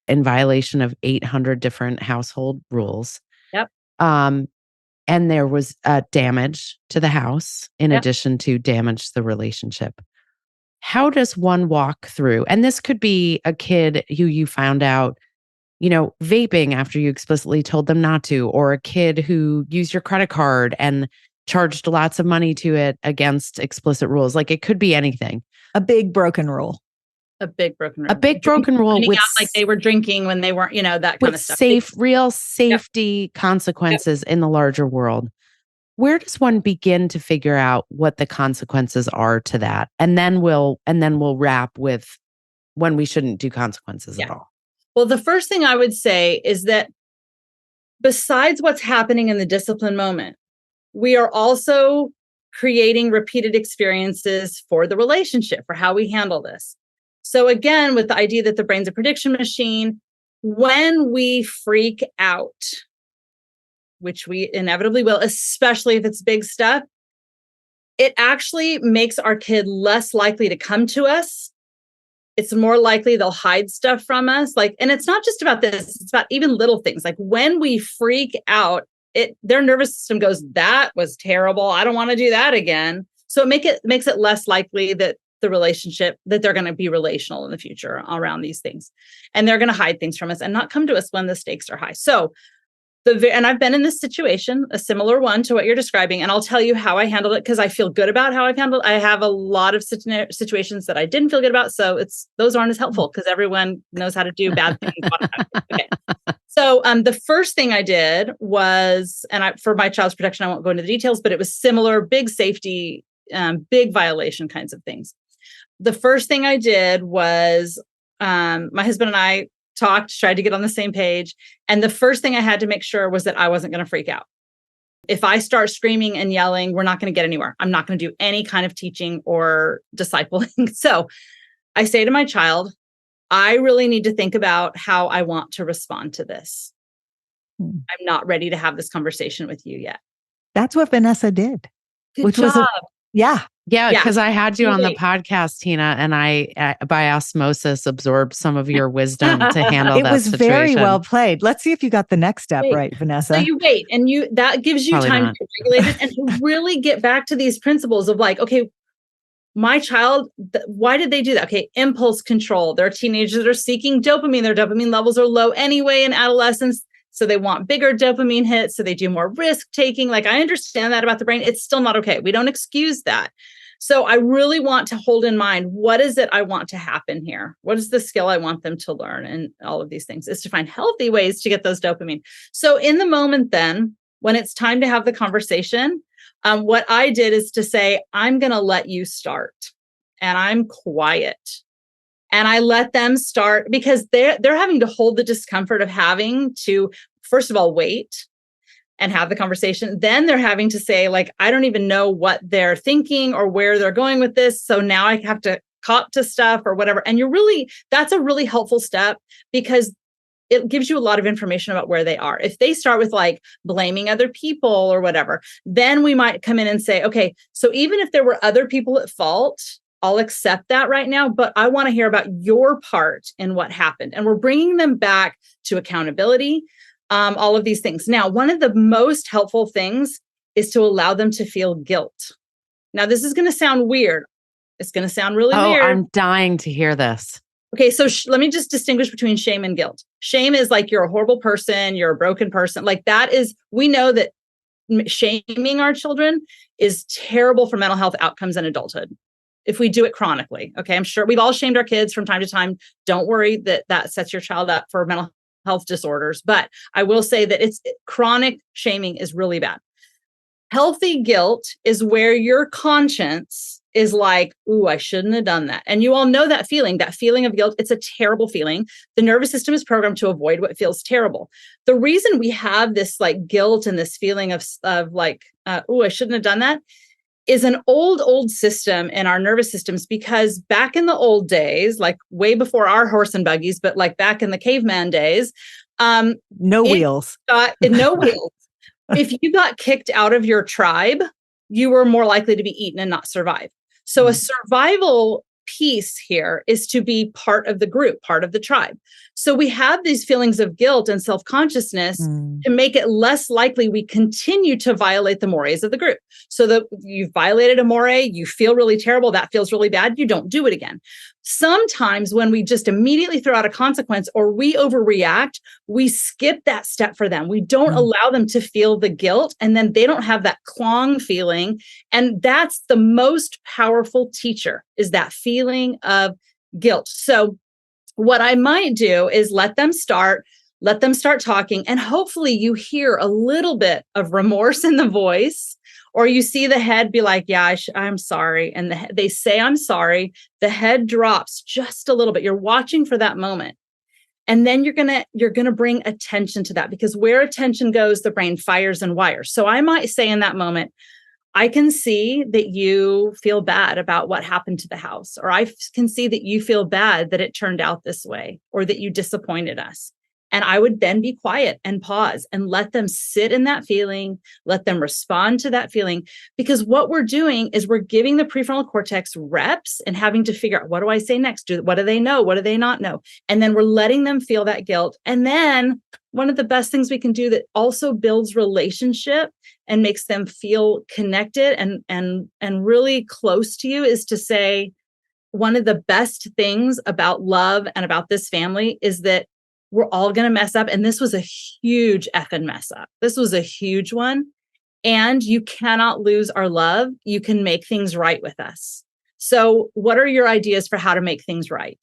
in violation of 800 different household rules. Yep. And there was damage to the house in addition to damage to the relationship. how does one walk through? And this could be a kid who you found out, vaping after you explicitly told them not to, or a kid who used your credit card and charged lots of money to it against explicit rules. Like it could be anything. A big broken rule. A big broken rule. A big broken rule with like they were drinking when they weren't, that kind of stuff. Real safety consequences in the larger world. Where does one begin to figure out what the consequences are to that? And then we'll wrap with when we shouldn't do consequences at all. Well, the first thing I would say is that besides what's happening in the discipline moment, we are also creating repeated experiences for the relationship, for how we handle this. So again, with the idea that the brain's a prediction machine, when we freak out, which we inevitably will, especially if it's big stuff, it actually makes our kid less likely to come to us. It's more likely they'll hide stuff from us. And it's not just about this, it's about even little things. Like when we freak out, their nervous system goes, that was terrible. I don't want to do that again. So it makes it less likely that the relationship, that they're going to be relational in the future around these things. And they're going to hide things from us and not come to us when the stakes are high. So and I've been in this situation, a similar one to what you're describing, and I'll tell you how I handled it because I feel good about how I've handled it. I have a lot of situations that I didn't feel good about, so those aren't as helpful because everyone knows how to do bad things. Okay. So the first thing I did was, for my child's protection, I won't go into the details, but it was similar, big safety, big violation kinds of things. The first thing I did was my husband and I tried to get on the same page. And the first thing I had to make sure was that I wasn't going to freak out. If I start screaming and yelling, we're not going to get anywhere. I'm not going to do any kind of teaching or discipling. So I say to my child, I really need to think about how I want to respond to this. I'm not ready to have this conversation with you yet. That's what Vanessa did. Good job. Yeah, because I had you on the podcast, Tina, and I, by osmosis, absorbed some of your wisdom to handle that situation. It was very well played. Let's see if you got the next step right, Vanessa. So you wait, and that gives you time to regulate it and to really get back to these principles of okay, my child, why did they do that? Okay, impulse control. They're teenagers that are seeking dopamine. Their dopamine levels are low anyway in adolescence. So they want bigger dopamine hits. So they do more risk taking. I understand that about the brain. It's still not okay. We don't excuse that. So I really want to hold in mind, what is it I want to happen here? What is the skill I want them to learn? And all of these things is to find healthy ways to get those dopamine. So in the moment then, when it's time to have the conversation, what I did is to say, I'm going to let you start. And I'm quiet. And I let them start because they're having to hold the discomfort of having to, first of all, wait and have the conversation. Then they're having to say, I don't even know what they're thinking or where they're going with this. So now I have to cop to stuff or whatever. And that's a really helpful step because it gives you a lot of information about where they are. If they start with blaming other people or whatever, then we might come in and say, okay, so even if there were other people at fault, I'll accept that right now, but I want to hear about your part in what happened. And we're bringing them back to accountability, all of these things. Now, one of the most helpful things is to allow them to feel guilt. Now, this is going to sound weird. It's going to sound really weird. I'm dying to hear this. Okay, so let me just distinguish between shame and guilt. Shame is you're a horrible person, you're a broken person. That is, we know that shaming our children is terrible for mental health outcomes in adulthood. If we do it chronically. Okay. I'm sure we've all shamed our kids from time to time. Don't worry that sets your child up for mental health disorders. But I will say that chronic shaming is really bad. Healthy guilt is where your conscience is ooh, I shouldn't have done that. And you all know that feeling of guilt. It's a terrible feeling. The nervous system is programmed to avoid what feels terrible. The reason we have this guilt and this feeling of ooh, I shouldn't have done that is an old system in our nervous systems, because back in the old days, way before our horse and buggies, but back in the caveman days, no wheels. No wheels. If you got kicked out of your tribe, you were more likely to be eaten and not survive. So a survival piece here is to be part of the group, part of the tribe. So we have these feelings of guilt and self-consciousness to make it less likely we continue to violate the mores of the group. So that you've violated a more, you feel really terrible, that feels really bad, you don't do it again. Sometimes when we just immediately throw out a consequence or we overreact, we skip that step for them. We don't allow them to feel the guilt, and then they don't have that clong feeling. And that's the most powerful teacher, is that feeling of guilt. So what I might do is let them start talking, and hopefully you hear a little bit of remorse in the voice, or you see the head be like, yeah, I'm sorry. And they say, I'm sorry. The head drops just a little bit. You're watching for that moment. And then you're going to bring attention to that, because where attention goes, the brain fires and wires. So I might say in that moment, I can see that you feel bad about what happened to the house, or I can see that you feel bad that it turned out this way, or that you disappointed us. And I would then be quiet and pause and let them sit in that feeling, let them respond to that feeling. Because what we're doing is we're giving the prefrontal cortex reps and having to figure out, what do I say next? What do they know? What do they not know? And then we're letting them feel that guilt. And then one of the best things we can do that also builds relationship and makes them feel connected and really close to you is to say, one of the best things about love and about this family is that we're all going to mess up. And this was a huge effing mess up. This was a huge one. And you cannot lose our love. You can make things right with us. So what are your ideas for how to make things right?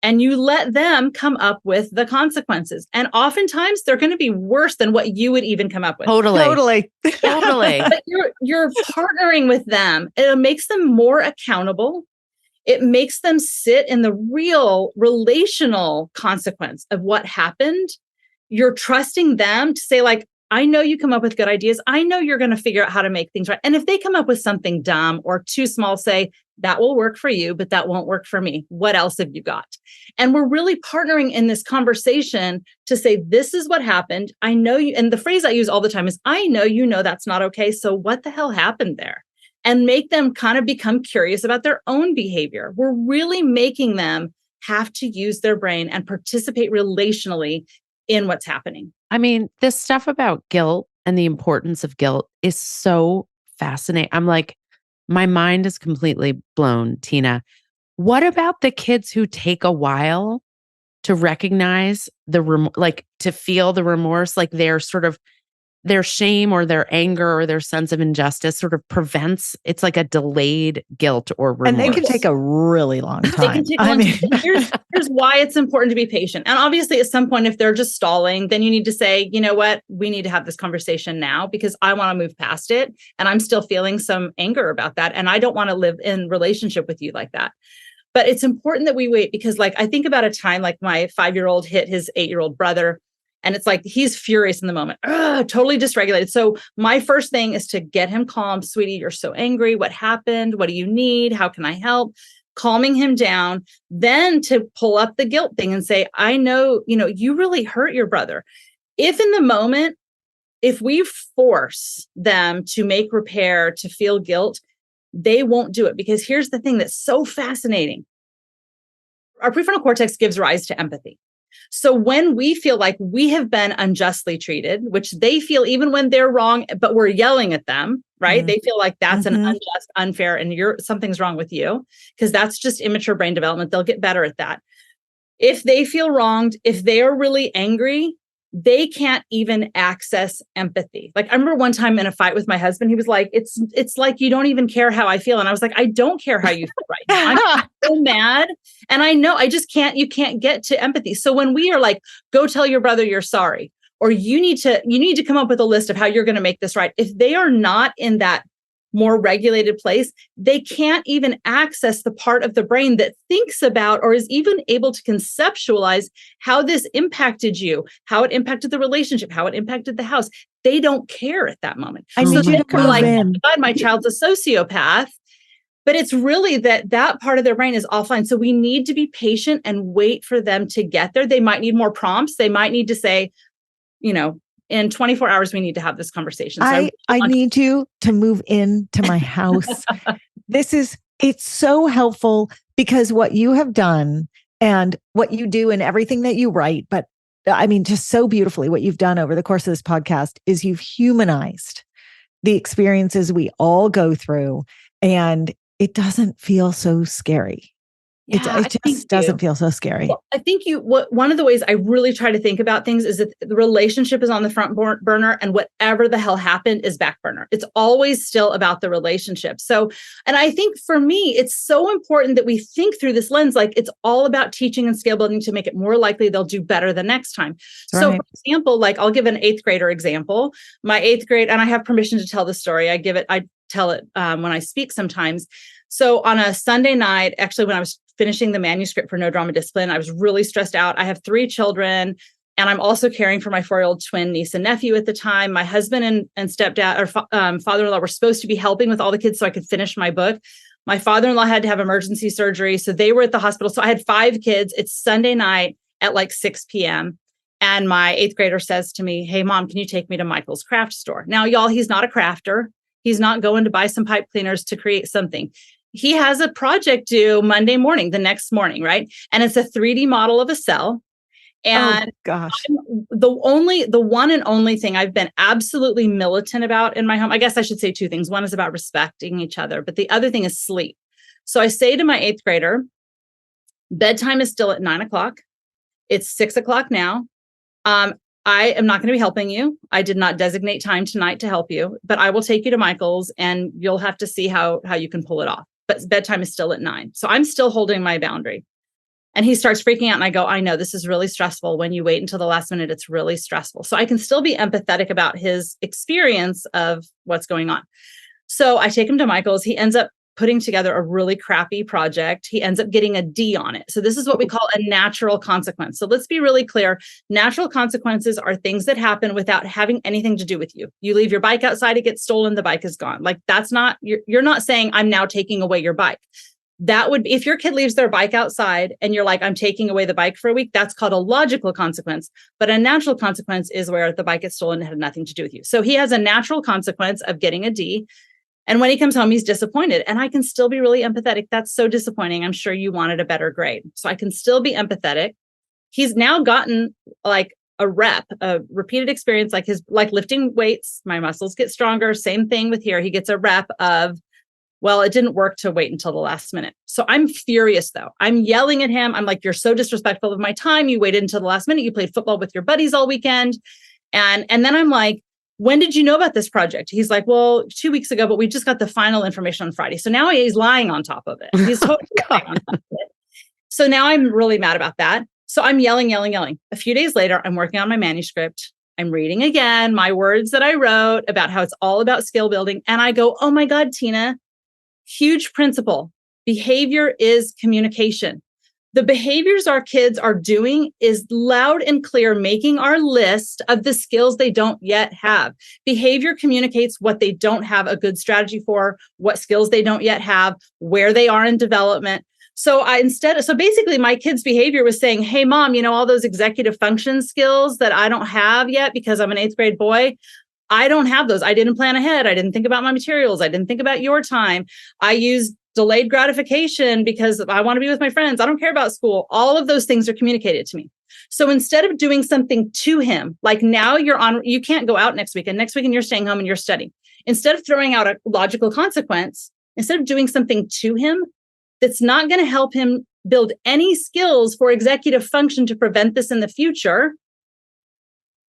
And you let them come up with the consequences. And oftentimes they're going to be worse than what you would even come up with. Totally. But you're partnering with them. It makes them more accountable. It makes them sit in the real relational consequence of what happened. You're trusting them to say, like, I know you come up with good ideas. I know you're going to figure out how to make things right. And if they come up with something dumb or too small, say, that will work for you, but that won't work for me. What else have you got? And we're really partnering in this conversation to say, this is what happened. I know you. And the phrase I use all the time is, I know you know that's not okay. So what the hell happened there? And make them kind of become curious about their own behavior. We're really making them have to use their brain and participate relationally in what's happening. I mean, this stuff about guilt and the importance of guilt is so fascinating. I'm like, my mind is completely blown, Tina. What about the kids who take a while to recognize to feel the remorse, like they're sort of their shame or their anger or their sense of injustice sort of prevents, it's like a delayed guilt or remorse. And they can take a really long time. Here's why it's important to be patient. And obviously at some point, if they're just stalling, then you need to say, you know what, we need to have this conversation now because I want to move past it. And I'm still feeling some anger about that. And I don't want to live in relationship with you like that. But it's important that we wait because I think about a time like my 5-year-old hit his 8-year-old brother. And it's like, he's furious in the moment, totally dysregulated. So my first thing is to get him calm. Sweetie, you're so angry. What happened? What do you need? How can I help? Calming him down. Then to pull up the guilt thing and say, I know, you really hurt your brother. If in the moment, if we force them to make repair, to feel guilt, they won't do it. Because here's the thing that's so fascinating. Our prefrontal cortex gives rise to empathy. So when we feel like we have been unjustly treated, which they feel even when they're wrong, but we're yelling at them, right? Mm-hmm. They feel like that's an unjust, unfair, and something's wrong with you, because that's just immature brain development. They'll get better at that. If they feel wronged, if they are really angry, they can't even access empathy. I remember one time in a fight with my husband, he was like, it's like, you don't even care how I feel. And I was like, I don't care how you feel right now. I'm so mad. And I know you can't get to empathy. So when we are like, go tell your brother you're sorry, or you need to come up with a list of how you're going to make this right. If they are not in that more regulated place, they can't even access the part of the brain that thinks about or is even able to conceptualize how this impacted you, how it impacted the relationship, how it impacted the house. They don't care at that moment. So they're like, oh my God, my child's a sociopath. But it's really that part of their brain is offline. So we need to be patient and wait for them to get there. They might need more prompts. They might need to say, in 24 hours, we need to have this conversation. So I need you to move into my house. This is It's so helpful because what you have done and what you do and everything that you write, but I mean, just so beautifully, what you've done over the course of this podcast is you've humanized the experiences we all go through, and it doesn't feel so scary. It just doesn't feel so scary. Well, I think one of the ways I really try to think about things is that the relationship is on the front burner, and whatever the hell happened is back burner. It's always still about the relationship. So, and I think for me, it's so important that we think through this lens, like it's all about teaching and scale building to make it more likely they'll do better the next time. That's so right. For example, like I'll give an 8th grader example. My 8th grade, and I have permission to tell the story. I tell it when I speak sometimes. So on a Sunday night, actually, when I was finishing the manuscript for No Drama Discipline, I was really stressed out. I have 3 children, and I'm also caring for my 4-year-old twin niece and nephew at the time. My husband and stepdad or father-in-law were supposed to be helping with all the kids so I could finish my book. My father-in-law had to have emergency surgery, so they were at the hospital. So I had 5 kids. It's Sunday night at like 6 p.m. And my 8th grader says to me, "Hey, Mom, can you take me to Michael's craft store?" Now, y'all, he's not a crafter. He's not going to buy some pipe cleaners to create something. He has a project due Monday morning, the next morning, right? And it's a 3D model of a cell. And gosh, the one and only thing I've been absolutely militant about in my home, I guess I should say 2 things. One is about respecting each other, but the other thing is sleep. So I say to my 8th grader, bedtime is still at 9:00. It's 6:00 now. I am not going to be helping you. I did not designate time tonight to help you, but I will take you to Michael's and you'll have to see how you can pull it off. But bedtime is still at 9. So I'm still holding my boundary. And he starts freaking out. And I go, "I know this is really stressful. When you wait until the last minute, it's really stressful." So I can still be empathetic about his experience of what's going on. So I take him to Michael's. He ends up putting together a really crappy project. He ends up getting a D on it. So this is what we call a natural consequence. So let's be really clear. Natural consequences are things that happen without having anything to do with you. You leave your bike outside, it gets stolen, the bike is gone. Like that's not, you're not saying I'm now taking away your bike. That would be, if your kid leaves their bike outside and you're like, I'm taking away the bike for a week, that's called a logical consequence. But a natural consequence is where the bike gets stolen and had nothing to do with you. So he has a natural consequence of getting a D. And when he comes home, he's disappointed. And I can still be really empathetic. That's so disappointing. I'm sure you wanted a better grade. So I can still be empathetic. He's now gotten like a repeated experience, like lifting weights. My muscles get stronger. Same thing with here. He gets a rep of, well, it didn't work to wait until the last minute. So I'm furious though. I'm yelling at him. I'm like, "You're so disrespectful of my time. You waited until the last minute. You played football with your buddies all weekend." And then I'm like, "When did you know about this project?" He's like, "Well, 2 weeks ago, but we just got the final information on Friday." So now he's lying on top of it. He's totally lying on top of it. So now I'm really mad about that. So I'm yelling. A few days later, I'm working on my manuscript. I'm reading again my words that I wrote about how it's all about skill building. And I go, "Oh my God, Tina, huge principle. Behavior is communication. The behaviors our kids are doing is loud and clear, making our list of the skills they don't yet have. Behavior communicates what they don't have a good strategy for, what skills they don't yet have, where they are in development." So basically my kid's behavior was saying, "Hey, Mom, all those executive function skills that I don't have yet because I'm an 8th grade boy, I don't have those. I didn't plan ahead. I didn't think about my materials. I didn't think about your time. I used delayed gratification because I want to be with my friends. I don't care about school." All of those things are communicated to me. So instead of doing something to him, like now you can't go out next weekend you're staying home and you're studying. Instead of throwing out a logical consequence, instead of doing something to him that's not going to help him build any skills for executive function to prevent this in the future,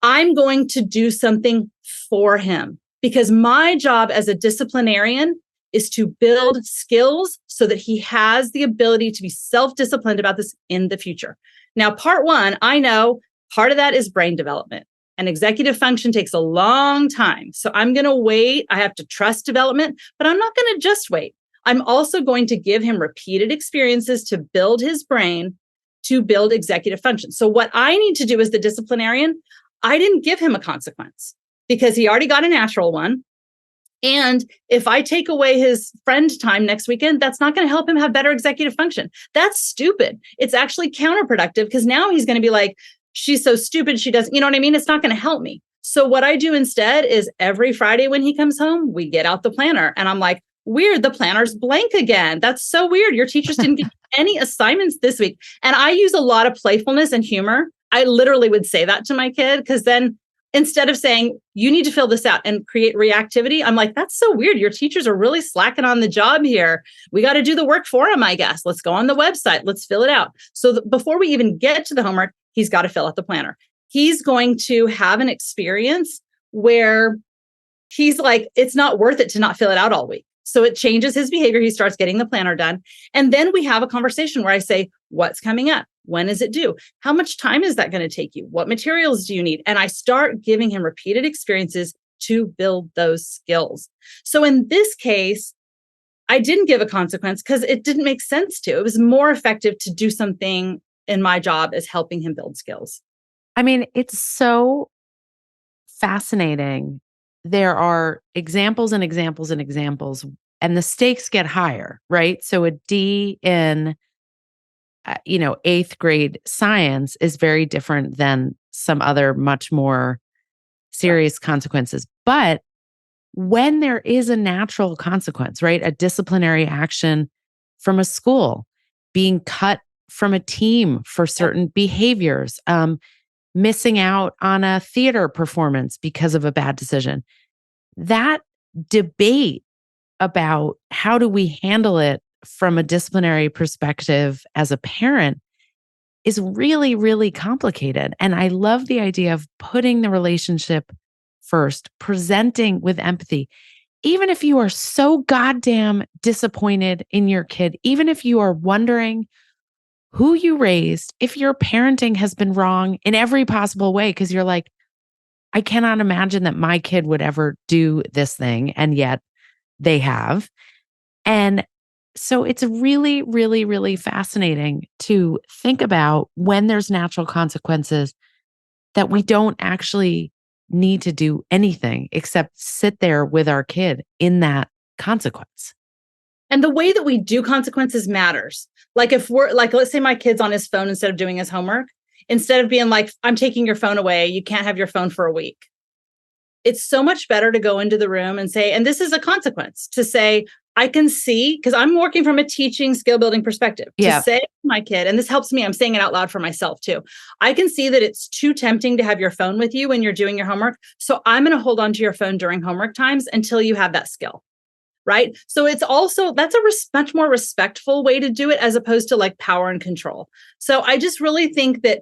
I'm going to do something for him, because my job as a disciplinarian is to build skills so that he has the ability to be self-disciplined about this in the future. Now, part 1, I know part of that is brain development, and executive function takes a long time. So I'm going to wait. I have to trust development, but I'm not going to just wait. I'm also going to give him repeated experiences to build his brain to build executive function. So what I need to do as the disciplinarian, I didn't give him a consequence because he already got a natural one. And if I take away his friend time next weekend, that's not going to help him have better executive function. That's stupid. It's actually counterproductive because now he's going to be like, "She's so stupid. She doesn't," you know what I mean? It's not going to help me. So what I do instead is every Friday when he comes home, we get out the planner and I'm like, weird, the planner's blank again. That's so weird. Your teachers didn't give you any assignments this week. And I use a lot of playfulness and humor. I literally would say that to my kid, because then instead of saying, you need to fill this out and create reactivity, I'm like, that's so weird. Your teachers are really slacking on the job here. We got to do the work for them, I guess. Let's go on the website. Let's fill it out. So before we even get to the homework, he's got to fill out the planner. He's going to have an experience where he's like, it's not worth it to not fill it out all week. So it changes his behavior. He starts getting the planner done. And then we have a conversation where I say, what's coming up? When is it due? How much time is that going to take you? What materials do you need? And I start giving him repeated experiences to build those skills. So in this case, I didn't give a consequence because it didn't make sense to. It was more effective to do something in my job as helping him build skills. I mean, it's so fascinating. There are examples and examples and examples, and the stakes get higher, right? So a D in, 8th grade science is very different than some other much more serious consequences. But when there is a natural consequence, right? A disciplinary action from a school, being cut from a team for certain behaviors, missing out on a theater performance because of a bad decision. That debate about how do we handle it from a disciplinary perspective as a parent is really, really complicated. And I love the idea of putting the relationship first, presenting with empathy. Even if you are so goddamn disappointed in your kid, even if you are wondering who you raised, if your parenting has been wrong in every possible way, because you're like, I cannot imagine that my kid would ever do this thing. And yet they have. And so it's really, really, really fascinating to think about when there's natural consequences that we don't actually need to do anything except sit there with our kid in that consequence. And the way that we do consequences matters. Like if we're like, let's say my kid's on his phone instead of doing his homework, instead of being like, I'm taking your phone away, you can't have your phone for a week. It's so much better to go into the room and say, and this is a consequence, to say, I can see, because I'm working from a teaching skill building perspective, to say to my kid, and this helps me, I'm saying it out loud for myself too. I can see that it's too tempting to have your phone with you when you're doing your homework. So I'm going to hold on to your phone during homework times until you have that skill. Right. So it's also, that's a much more respectful way to do it as opposed to like power and control. So I just really think that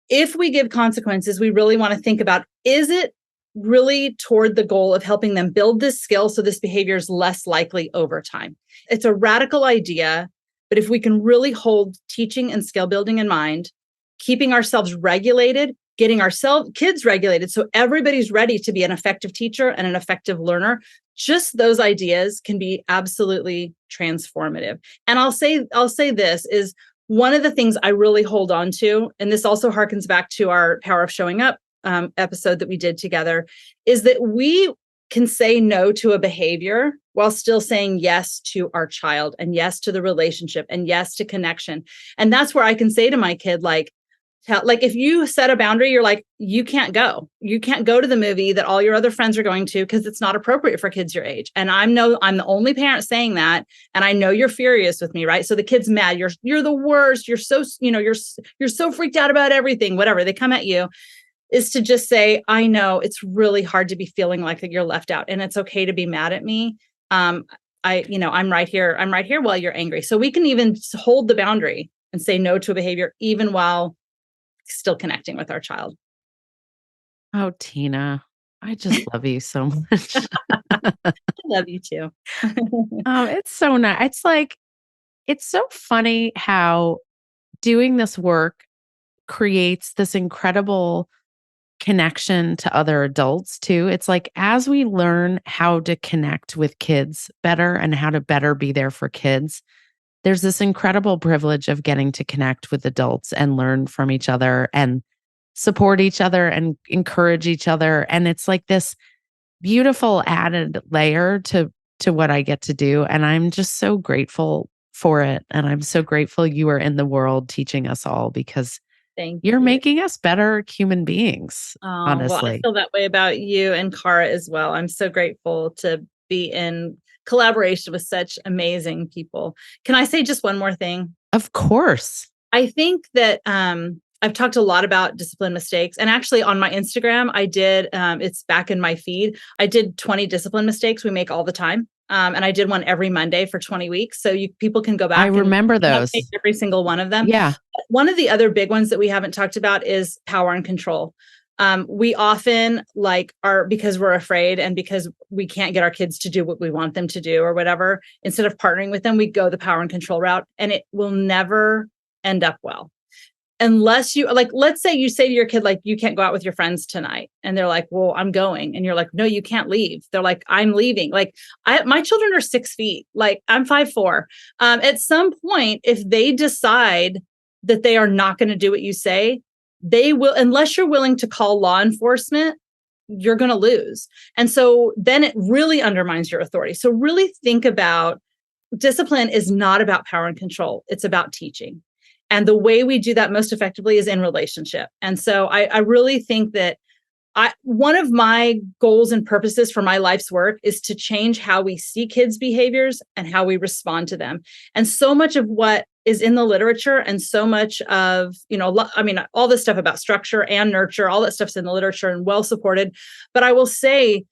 if we give consequences, we really want to think about, is it really toward the goal of helping them build this skill so this behavior is less likely over time? It's a radical idea, but if we can really hold teaching and skill building in mind, keeping ourselves regulated, getting ourselves kids regulated so everybody's ready to be an effective teacher and an effective learner, just those ideas can be absolutely transformative. And I'll say this is one of the things I really hold on to, and this also harkens back to our Power of Showing Up episode that we did together, is that we can say no to a behavior while still saying yes to our child and yes to the relationship and yes to connection. And that's where I can say to my kid, like if you set a boundary, you're like, you can't go to the movie that all your other friends are going to because it's not appropriate for kids your age. And I'm the only parent saying that. And I know you're furious with me, right? So the kid's mad. You're the worst. You're so, you're so freaked out about everything, whatever they come at you, is to just say, I know it's really hard to be feeling like that you're left out and it's okay to be mad at me. I'm right here. I'm right here while you're angry. So we can even hold the boundary and say no to a behavior, even while still connecting with our child. Oh, Tina, I just love you so much. I love you too. It's so nice. It's so funny how doing this work creates this incredible connection to other adults too. It's like, as we learn how to connect with kids better and how to better be there for kids, there's this incredible privilege of getting to connect with adults and learn from each other and support each other and encourage each other. And it's like this beautiful added layer to what I get to do. And I'm just so grateful for it. And I'm so grateful you are in the world teaching us all, because you're making us better human beings, honestly. Well, I feel that way about you and Cara as well. I'm so grateful to be in collaboration with such amazing people. Can I say just one more thing? Of course. I think that I've talked a lot about discipline mistakes. And actually on my Instagram, I did, it's back in my feed, I did 20 discipline mistakes we make all the time. And I did one every Monday for 20 weeks. So people can go back. I remember those. Every single one of them. Yeah. One of the other big ones that we haven't talked about is power and control. We often because we're afraid and because we can't get our kids to do what we want them to do or whatever, instead of partnering with them, we go the power and control route, and it will never end up well. Unless you let's say you say to your kid, you can't go out with your friends tonight. And they're like, well, I'm going. And you're like, no, you can't leave. They're like, I'm leaving. My children are 6 feet. I'm 5'4". At some point, if they decide that they are not going to do what you say, they will, unless you're willing to call law enforcement, you're going to lose. And so then it really undermines your authority. So really think about, discipline is not about power and control. It's about teaching. And the way we do that most effectively is in relationship. And so I really think that one of my goals and purposes for my life's work is to change how we see kids' behaviors and how we respond to them. And so much of what is in the literature and so much of, all this stuff about structure and nurture, all that stuff's in the literature and well supported. But I will say,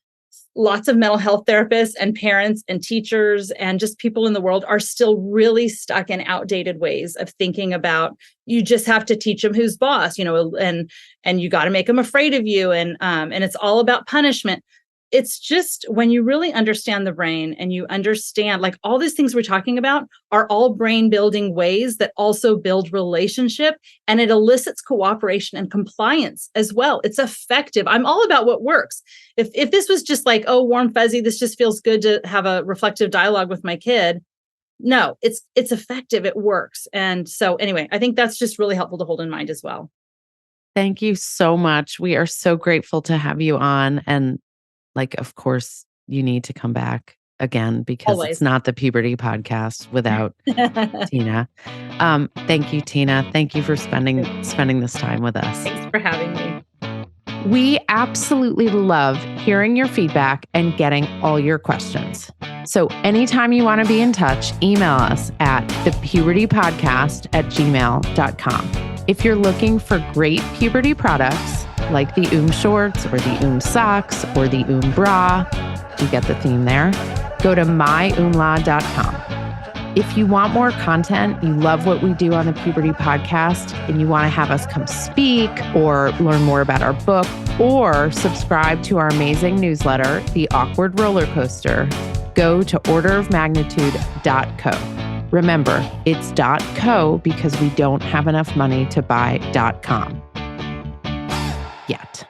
lots of mental health therapists and parents and teachers and just people in the world are still really stuck in outdated ways of thinking about, you just have to teach them who's boss, and you got to make them afraid of you. And it's all about punishment. It's just, when you really understand the brain and you understand, all these things we're talking about are all brain building ways that also build relationship, and it elicits cooperation and compliance as well. It's effective. I'm all about what works. If this was just warm fuzzy, this just feels good to have a reflective dialogue with my kid. No, it's effective. It works. And so anyway, I think that's just really helpful to hold in mind as well. Thank you so much. We are so grateful to have you on. And of course, you need to come back again, because Always. It's not the Puberty podcast without Tina. Thank you, Tina. Thank you for spending this time with us. Thanks for having me. We absolutely love hearing your feedback and getting all your questions. So anytime you want to be in touch, email us at thepubertypodcast@gmail.com. If you're looking for great puberty products like the shorts or the socks or the bra, you get the theme there, go to myumla.com. If you want more content, you love what we do on the Puberty Podcast, and you want to have us come speak or learn more about our book or subscribe to our amazing newsletter, The Awkward Roller Coaster, go to orderofmagnitude.co. Remember, it's .co because we don't have enough money to buy .com yet.